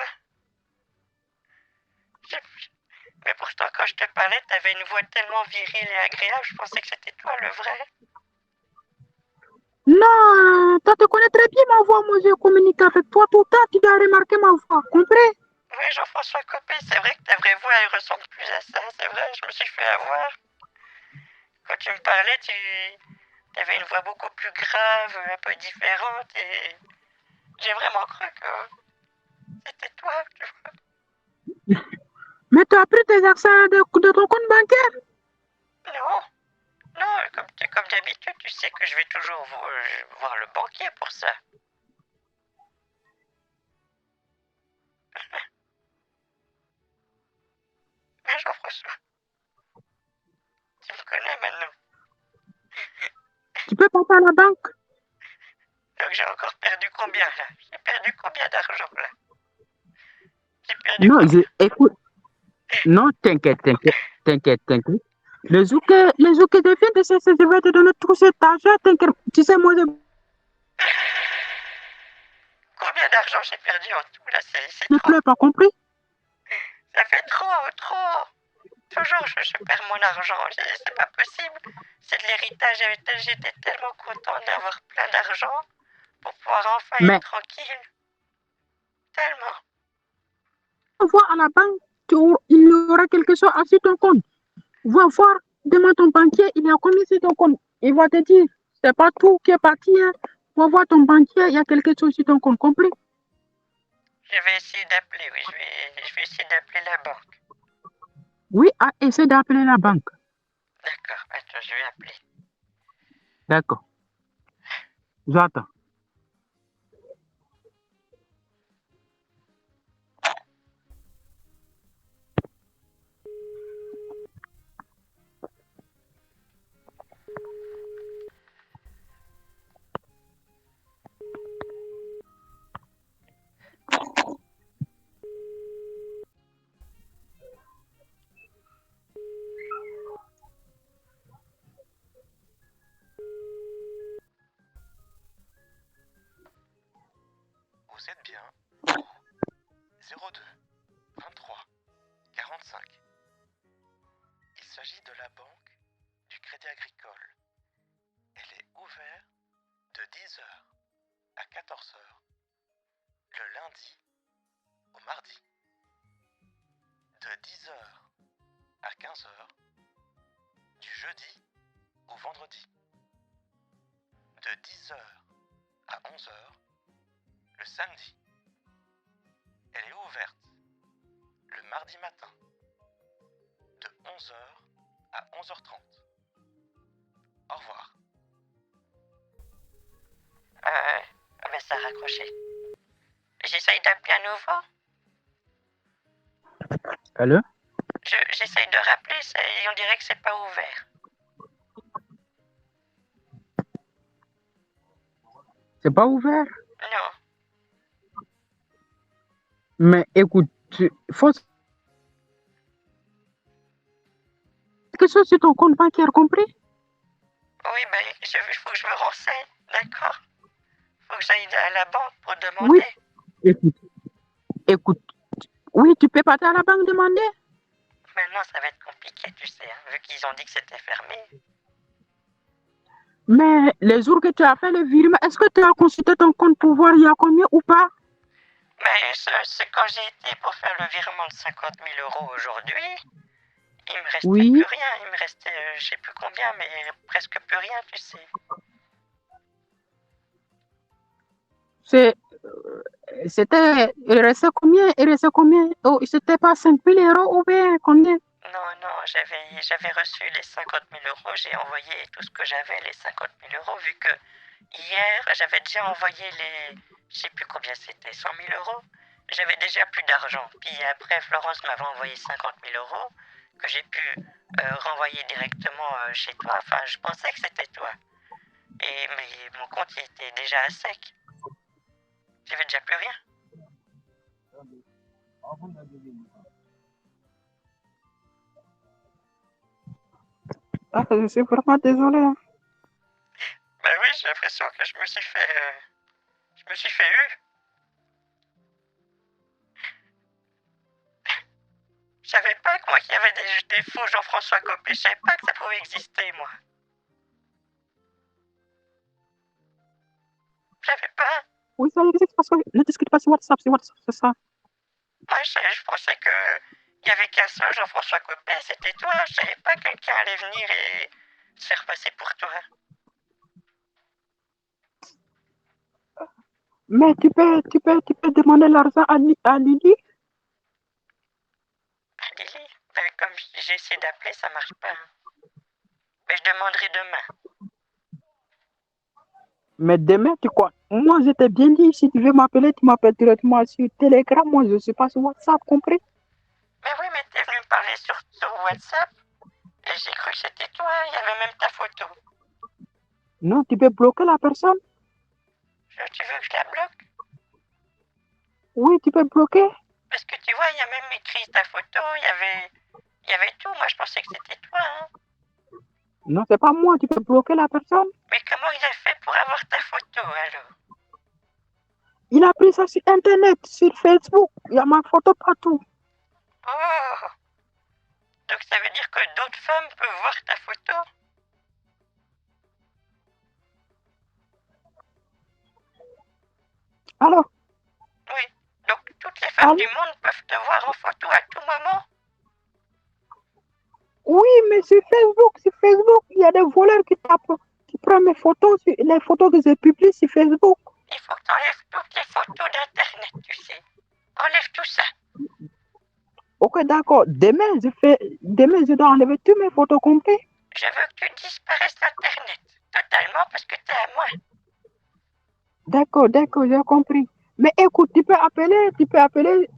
Mais pourtant, quand je te parlais, t'avais une voix tellement virile et agréable, je pensais que c'était toi le vrai. Non, toi, tu connais très bien ma voix. Moi, je communique avec toi tout le temps. Tu dois remarquer ma voix. Compris? Oui, Jean-François Copé, c'est vrai que ta vraie voix, elle ressemble plus à ça. C'est vrai, je me suis fait avoir. Quand tu me parlais, tu avais une voix beaucoup plus grave, un peu différente, et j'ai vraiment cru que c'était toi, tu vois. Mais tu as pris tes accès de ton compte bancaire? Non, non, comme d'habitude, tu sais que je vais toujours voir le banquier pour ça. Mais Jean-François, tu me connais maintenant. Tu peux passer à la banque? Donc j'ai encore perdu combien là? J'ai perdu combien d'argent là? J'ai perdu Non, combien? écoute. Non, t'inquiète. Les jours que je viens de chercher, je vais te donner tout cet argent. T'inquiète. Tu sais, moi, Combien d'argent j'ai perdu en tout là? C'est je trop. pleure, pas compris? Ça fait trop. Toujours je perds mon argent. C'est pas possible. C'est de l'héritage. J'étais tellement content d'avoir plein d'argent pour pouvoir enfin Mais être tranquille. tellement. Va à la banque, il y aura quelque chose sur ton compte. Va voir, demande ton banquier, il y a combien sur ton compte. Il va te dire, c'est pas tout qui est parti. Hein. Va voir ton banquier, il y a quelque chose sur ton compte, compris? Je vais essayer d'appeler, oui, je vais essayer d'appeler la banque. Oui, essaie d'appeler la banque. D'accord, attends, je vais appeler. D'accord. J'attends. Vous êtes bien au 02 23 45. Il s'agit de la banque du Crédit Agricole. Elle est ouverte de 10h à 14h le lundi au mardi, de 10h à 15h du jeudi au vendredi, de 10h à 11h le samedi. Elle est ouverte le mardi matin, de 11h à 11h30. Au revoir. Mais ça a raccroché. J'essaye d'appeler à nouveau. Allô? J'essaye de rappeler, on dirait que c'est pas ouvert. C'est pas ouvert? Non. Mais écoute, faut quelque chose sur ton compte bancaire, compris? Oui, ben, il faut que je me renseigne, d'accord? Faut que j'aille à la banque pour demander. Oui, écoute. Oui, tu peux partir à la banque demander. Maintenant, ça va être compliqué, tu sais, hein, vu qu'ils ont dit que c'était fermé. Mais les jours que tu as fait le virement, est-ce que tu as consulté ton compte pour voir il y a combien ou pas? Mais c'est quand j'ai été pour faire le virement de 50 000 € aujourd'hui, il me restait Oui. plus rien. Il me restait, je sais plus combien, mais presque plus rien, tu sais. Il restait combien? Oh, c'était pas 5 000 € ou bien combien? Non, j'avais reçu les 50 000 €. J'ai envoyé tout ce que j'avais, les 50 000 €, vu que hier, j'avais déjà envoyé je sais plus combien c'était, 100 000 €. J'avais déjà plus d'argent. Puis après, Florence m'avait envoyé 50 000 € que j'ai pu renvoyer directement chez toi. Enfin, je pensais que c'était toi. Mais mon compte, il était déjà à sec. J'avais déjà plus rien. Ah, je suis vraiment désolé. Hein. Ben oui, j'ai l'impression que je me suis fait eu. Je savais pas que moi qu'il y avait des faux Jean-François Copé. Je savais pas que ça pouvait exister, moi. Je savais pas. Oui, ça existe parce que ne discute pas sur WhatsApp, c'est ça. Moi, je pensais que il y avait qu'un seul Jean-François Copé, c'était toi. Je savais pas que quelqu'un allait venir et se faire passer pour toi. Mais tu peux demander l'argent à Lily. Ah, Lily, ben, comme j'ai essayé d'appeler, ça marche pas. Hein. Mais je demanderai demain. Mais demain, tu crois? Moi, je t'ai bien dit, si tu veux m'appeler, tu m'appelles directement sur Telegram. Moi, je ne suis pas sur WhatsApp, compris? Mais oui, mais t'es venu me parler sur WhatsApp et j'ai cru que c'était toi. Il y avait même ta photo. Non, tu peux bloquer la personne. Tu veux que je la bloque? Oui, tu peux bloquer. Parce que tu vois, il y a même écrit ta photo, il y avait tout. Moi, je pensais que c'était toi. Hein. Non, c'est pas moi, tu peux bloquer la personne. Mais comment il a fait pour avoir ta photo alors? Il a pris ça sur Internet, sur Facebook. Il y a ma photo partout. Oh! Donc ça veut dire que d'autres femmes peuvent voir ta photo? Alors? Oui. Donc toutes les femmes Allô? du monde peuvent te voir en photo à tout moment. Oui, mais sur Facebook, il y a des voleurs qui prennent mes photos, les photos que j'ai publiées sur Facebook. Il faut que tu enlèves toutes les photos d'Internet, tu sais. Enlève tout ça. Ok, d'accord. Demain, je dois enlever toutes mes photos compris. Je veux que tu disparaisses d'Internet. Totalement parce que t'es à moi. D'accord, j'ai compris. Mais écoute, tu peux appeler,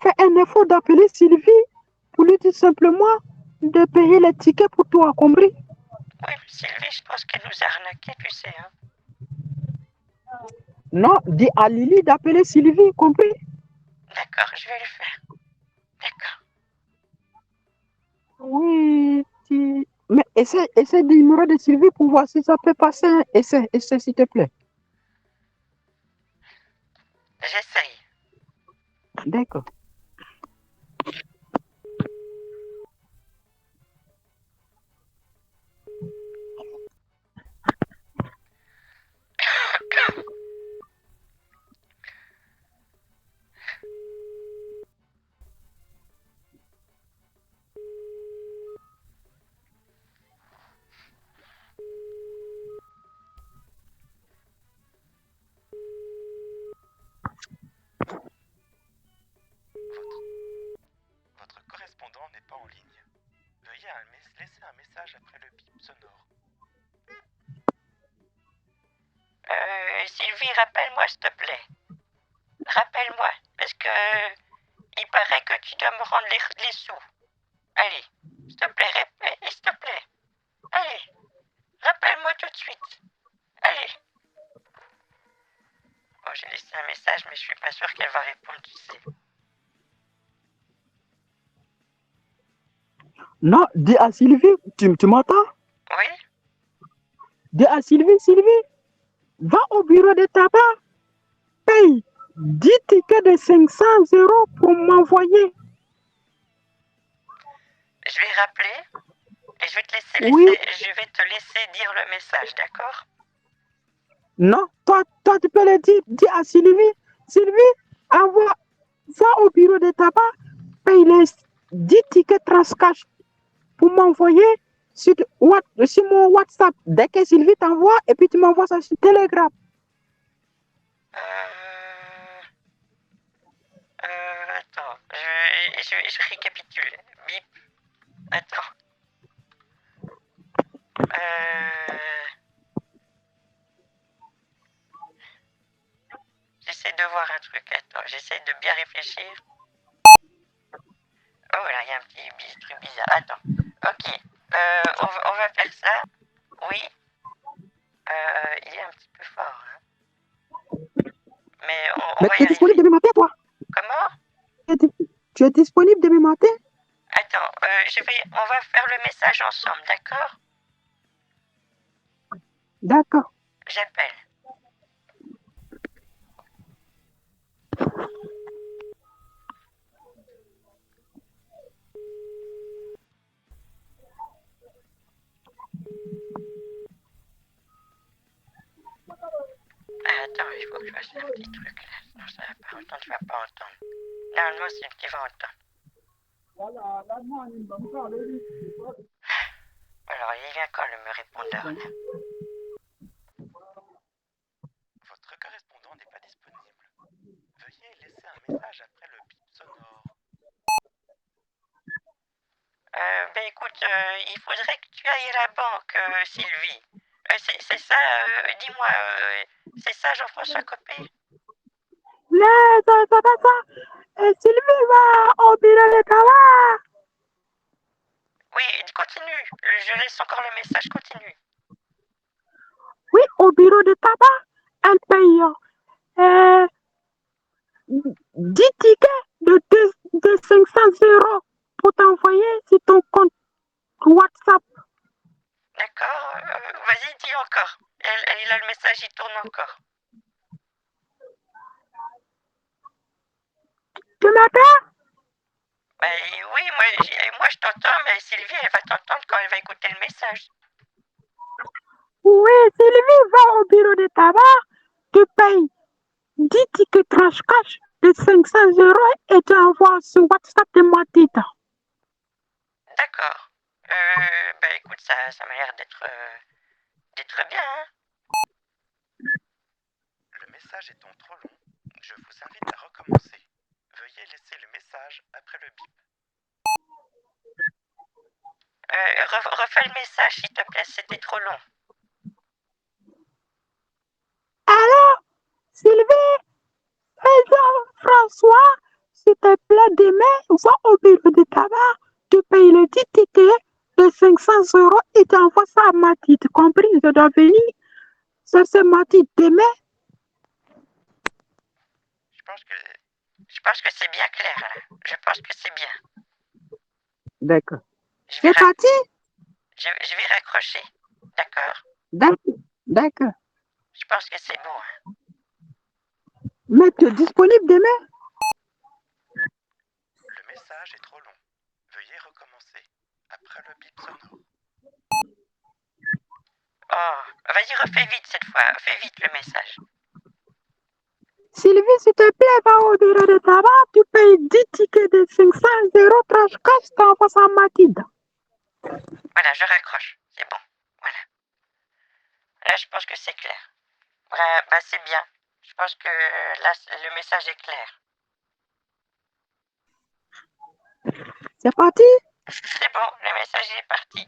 fais un effort d'appeler Sylvie pour lui dire simplement de payer les tickets pour toi, compris? Oui, mais Sylvie, je pense qu'elle nous a arnaqués, tu sais. Hein. Non, dis à Lily d'appeler Sylvie, compris? D'accord, je vais le faire. D'accord. Oui, mais essaie le numéro de Sylvie pour voir si ça peut passer. Essaie, s'il te plaît. J'essaye. D'accord. Votre correspondant n'est pas en ligne. Veuillez laisser un message après le bip sonore. Sylvie, rappelle-moi, s'il te plaît. Rappelle-moi, parce que il paraît que tu dois me rendre les sous. Allez, s'il te plaît, répète, s'il te plaît. Allez, rappelle-moi tout de suite. Allez. Bon, j'ai laissé un message, mais je suis pas sûr qu'elle va répondre, tu sais. Non, dis à Sylvie, tu m'entends? Oui? Dis à Sylvie, va au bureau de tabac, paye 10 tickets de 500 € pour m'envoyer. Je vais rappeler et je vais te laisser, Oui. je vais te laisser dire le message, d'accord? Non, toi, tu peux le dire. Dis à Sylvie, va au bureau de tabac, paye les 10 tickets Transcash pour m'envoyer sur mon WhatsApp. Dès que Sylvie t'envoie, et puis tu m'envoies ça sur Telegram. Attends, je récapitule. Bip. Attends. J'essaie de voir un truc. Attends, j'essaie de bien réfléchir. Oh là, il y a un petit truc bizarre. Attends. Ok. On va faire ça. Oui. Il est un petit peu fort. Hein. Mais on va y tu es disponible demain matin, toi? Comment? Tu es disponible demain matin? Attends, on va faire le message ensemble, d'accord? D'accord. J'appelle. Attends, il faut que je fasse un petit truc là. Non, ça va pas entendre, tu vas pas entendre. Normalement, c'est tu vas entendre. Alors, il vient quand le répondeur là? Votre correspondant n'est pas disponible. Veuillez laisser un message après le bip sonore. Ben écoute, il faudrait que tu ailles à la banque, Sylvie. C'est ça, dis-moi, c'est ça Jean-François Copé? Mais ça. Sylvie va au bureau de tabac. Oui, continue. Je laisse encore le message, continue. Oui, au bureau de tabac, elle paye 10 tickets de 500 € pour t'envoyer sur ton compte WhatsApp. D'accord, vas-y, dis encore. Il a le message, il tourne encore. Tu m'entends? Ben oui, moi je t'entends, mais Sylvie, elle va t'entendre quand elle va écouter le message. Oui, Sylvie va au bureau de tabac, tu payes 10 tickets Transcash de 500 € et tu envoies sur WhatsApp de Matita. D'accord. Bah écoute, ça m'a l'air d'être bien, hein. Le message étant trop long, je vous invite à recommencer. Veuillez laisser le message après le bip. Refais le message, s'il te plaît, c'était trop long. Alors, Sylvie, François, s'il te plaît, demain, va au bureau de tabac, tu payes le petit ticket de 500 € et tu envoies ça à Matite. Compris? Je dois venir chercher Matite demain. Je pense que c'est bien clair, là. Je pense que c'est bien. D'accord. Je vais, C'est parti? je vais raccrocher. D'accord? D'accord. Je pense que c'est bon, hein. Mais tu es disponible demain? Le message est trop long. Veuillez recommencer. Après le bip sonore. Oh, vas-y, refais vite cette fois. Fais vite le message. Sylvie, s'il te plaît, va au bureau de tabac, tu payes 10 tickets de 500 € trash cash, tu envoies ça à Matite. Voilà, je raccroche. C'est bon. Voilà. Là, je pense que c'est clair. Bah, c'est bien. Je pense que là, le message est clair. C'est parti? C'est bon, le message est parti.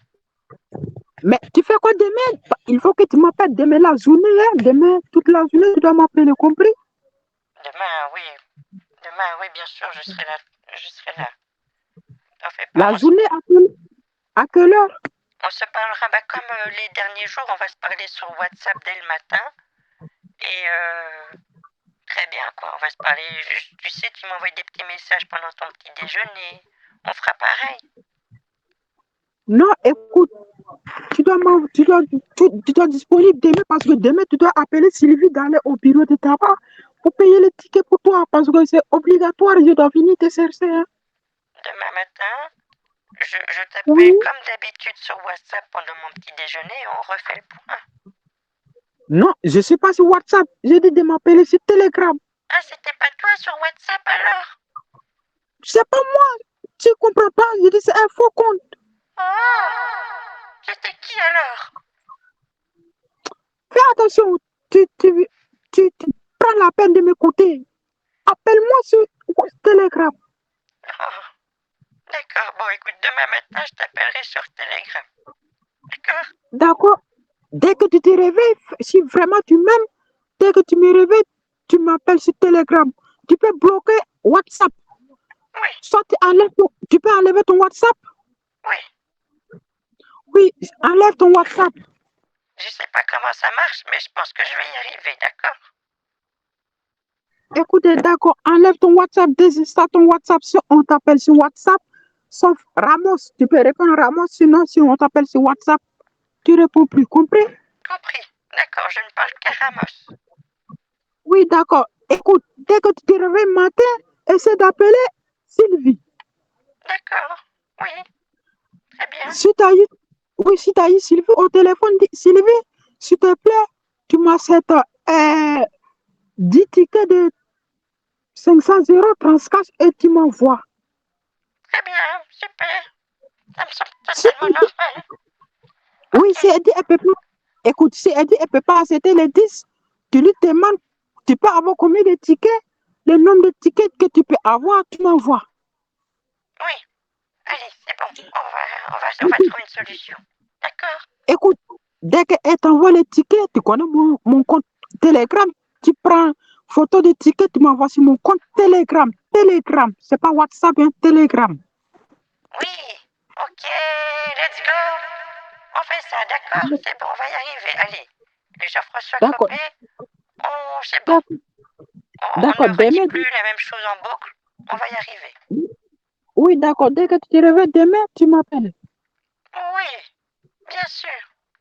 Mais tu fais quoi demain? Il faut que tu m'appelles demain la journée, hein? Demain, toute la journée, tu dois m'appeler, compris? Demain, oui, bien sûr, je serai là. T'en fais pas. La journée, à quelle heure? On se parlera, bah, comme les derniers jours, on va se parler sur WhatsApp dès le matin. Et très bien, quoi. On va se parler. Tu sais, tu m'envoies des petits messages pendant ton petit déjeuner. On fera pareil. Non, écoute, tu dois disponible demain parce que demain, tu dois appeler Sylvie d'aller au bureau de tabac pour payer les tickets pour toi parce que c'est obligatoire, je dois venir te chercher. Hein. Demain matin, je t'appelle Oui. comme d'habitude sur WhatsApp pendant mon petit déjeuner et on refait le point. Non, je ne suis pas sur WhatsApp. J'ai dit de m'appeler sur Telegram. Ah, c'était pas toi sur WhatsApp alors? C'est pas moi. Tu comprends pas? Je dis c'est un faux compte. Oh, c'était qui alors? Fais attention. Tu prends la peine de m'écouter. Appelle-moi sur Telegram. Oh, d'accord, bon écoute, demain matin je t'appellerai sur Telegram. D'accord? D'accord. Dès que tu te réveilles, si vraiment tu m'aimes, dès que tu me réveilles, tu m'appelles sur Telegram. Tu peux bloquer WhatsApp. Oui. Soit tu peux enlever ton WhatsApp. Oui. Oui, enlève ton WhatsApp. Je sais pas comment ça marche, mais je pense que je vais y arriver, d'accord? Écoutez, d'accord, enlève ton WhatsApp, désinstalle ton WhatsApp si on t'appelle sur WhatsApp. Sauf Ramos, tu peux répondre Ramos, sinon si on t'appelle sur WhatsApp, tu réponds plus, compris? Compris. D'accord, je ne parle qu'à Ramos. Oui, d'accord. Écoute, dès que tu te réveilles matin, essaie d'appeler Sylvie. D'accord, oui. Très bien. Si tu as eu Sylvie au téléphone, dis, Sylvie, s'il te plaît, tu m'achètes 10 tickets de 500 € transcash et tu m'envoies. Très bien, super. Ça me semble totalement normal. Oui, si elle dit elle peut pas. Écoute, si elle dit elle peut pas acheter les 10, tu lui demandes, tu peux avoir combien de tickets? Le nombre de tickets que tu peux avoir, tu m'envoies. Oui. Allez, c'est bon. On va trouver une solution. D'accord? Écoute, dès qu'elle t'envoie les tickets, tu connais mon compte Telegram, tu prends photo de tickets, tu m'envoies sur mon compte Telegram. Telegram, c'est pas WhatsApp, hein, Telegram. Oui. Ok, let's go. On fait ça, d'accord? C'est bon, on va y arriver. Allez. Les Jean-François D'accord. Copé, c'est bon. On D'accord, ne redit demain. plus la même chose en boucle. On va y arriver. Oui, d'accord, dès que tu te réveilles demain, tu m'appelles. Oui, bien sûr.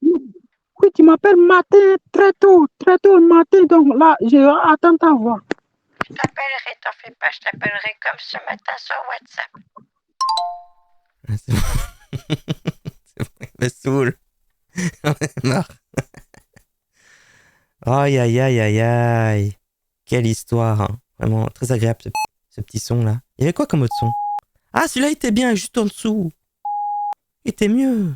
Oui, tu m'appelles matin, très tôt le matin, donc là, je vais attendre ta voix. Je t'appellerai, t'en fais pas, je t'appellerai comme ce matin sur WhatsApp. Ah, c'est bon. C'est bon, il me saoule. J'en ai marre. Aïe, aïe, aïe, aïe, aïe. Quelle histoire, hein. Vraiment très agréable ce petit son là. Il y avait quoi comme autre son? Ah, celui-là il était bien, juste en dessous. Il était mieux.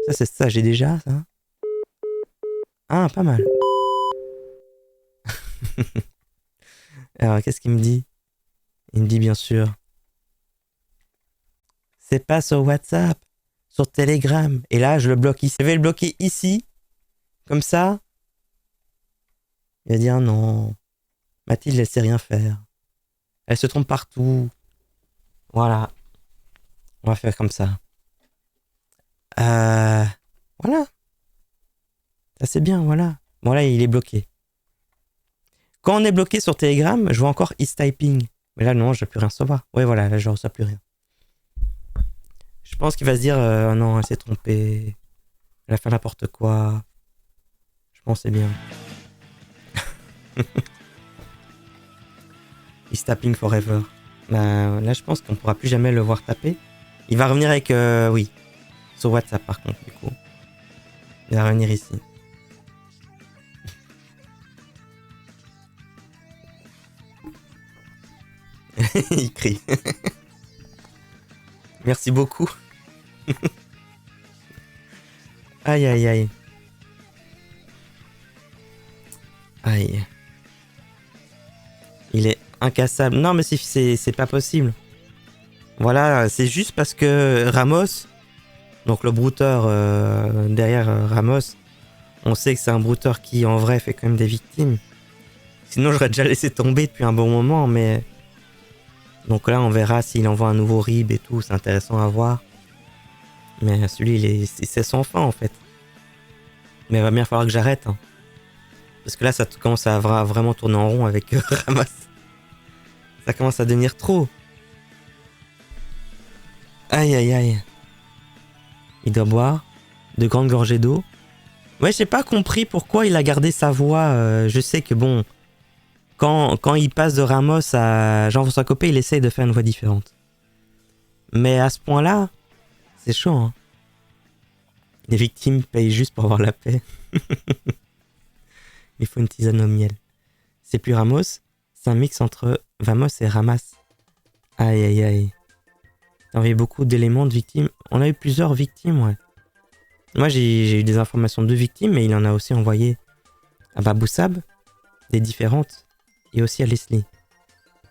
Ça, c'est ça, j'ai déjà ça. Ah, pas mal. Alors, qu'est-ce qu'il me dit? Il me dit bien sûr. C'est pas sur WhatsApp, sur Telegram. Et là, je le bloque ici. Je vais le bloquer ici, comme ça. Il va dire non. Mathilde, elle sait rien faire. Elle se trompe partout. Voilà. On va faire comme ça. Voilà. Ça c'est bien, voilà. Bon là, il est bloqué. Quand on est bloqué sur Telegram, je vois encore Is Typing. Mais là, non, je ne peux plus rien recevoir. Ouais, voilà, là, je ne reçois plus rien. Je pense qu'il va se dire, oh non, elle s'est trompée. Elle a fait n'importe quoi. Je pense que c'est bien. Is Tapping Forever. Bah, là, je pense qu'on ne pourra plus jamais le voir taper. Il va revenir avec, oui, sur WhatsApp par contre, du coup. Il va revenir ici. Il crie. Merci beaucoup. Aïe, aïe, aïe. Aïe. Il est incassable. Non, mais c'est pas possible. Voilà, c'est juste parce que Ramos, donc le brouteur derrière Ramos, on sait que c'est un brouteur qui en vrai fait quand même des victimes. Sinon j'aurais déjà laissé tomber depuis un bon moment, mais... Donc là on verra s'il envoie un nouveau RIB et tout, c'est intéressant à voir. Mais celui c'est sans fin en fait. Mais il va bien falloir que j'arrête. Hein. Parce que là ça commence à vraiment tourner en rond avec Ramos. Ça commence à devenir trop. Aïe aïe aïe. Il doit boire de grandes gorgées d'eau. Ouais, j'ai pas compris pourquoi il a gardé sa voix. Je sais que bon, quand il passe de Ramos à Jean-François Copé, il essaye de faire une voix différente. Mais à ce point-là, c'est chaud. Hein. Les victimes payent juste pour avoir la paix. Il faut une tisane au miel. C'est plus Ramos, c'est un mix entre Vamos et Ramas. Aïe aïe aïe. On avait beaucoup d'éléments de victimes. On a eu plusieurs victimes, ouais. Moi, j'ai eu des informations de victimes, mais il en a aussi envoyé à Baboussab, des différentes, et aussi à Leslie.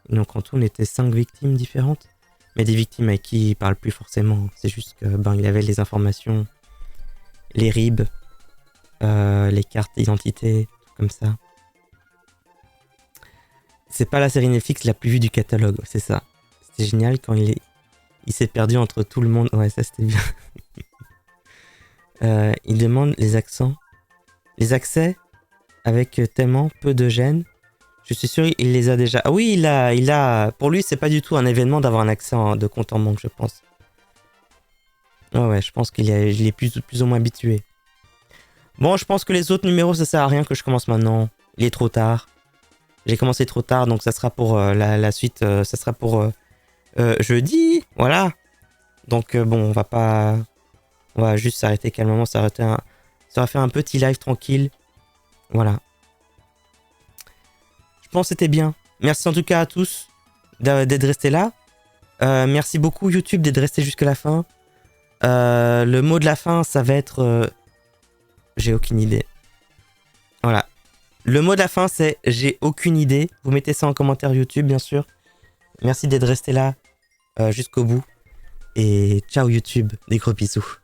Donc en tout, on était 5 victimes différentes, mais des victimes avec qui il parle plus forcément. C'est juste que il avait les informations, les RIB, les cartes d'identité, comme ça. C'est pas la série Netflix la plus vue du catalogue, c'est ça. C'était génial quand il s'est perdu entre tout le monde. Ouais, ça c'était bien. Il demande les accents. Les accès avec tellement peu de gêne. Je suis sûr il les a déjà. Ah oui, il a. Pour lui, c'est pas du tout un événement d'avoir un accent de compte en banque, je pense. Ouais, je pense je l'ai plus ou moins habitué. Bon, je pense que les autres numéros, ça sert à rien que je commence maintenant. Il est trop tard. J'ai commencé trop tard, donc ça sera pour la suite. Ça sera pour jeudi. Voilà. Donc bon, on va juste s'arrêter calmement. Ça va faire un petit live tranquille. Voilà. Je pense que c'était bien. Merci en tout cas à tous d'être restés là. Merci beaucoup YouTube d'être restés jusqu'à la fin. Le mot de la fin, ça va être... j'ai aucune idée. Voilà. Le mot de la fin, c'est j'ai aucune idée. Vous mettez ça en commentaire YouTube, bien sûr. Merci d'être restés là jusqu'au bout. Et ciao YouTube. Des gros bisous.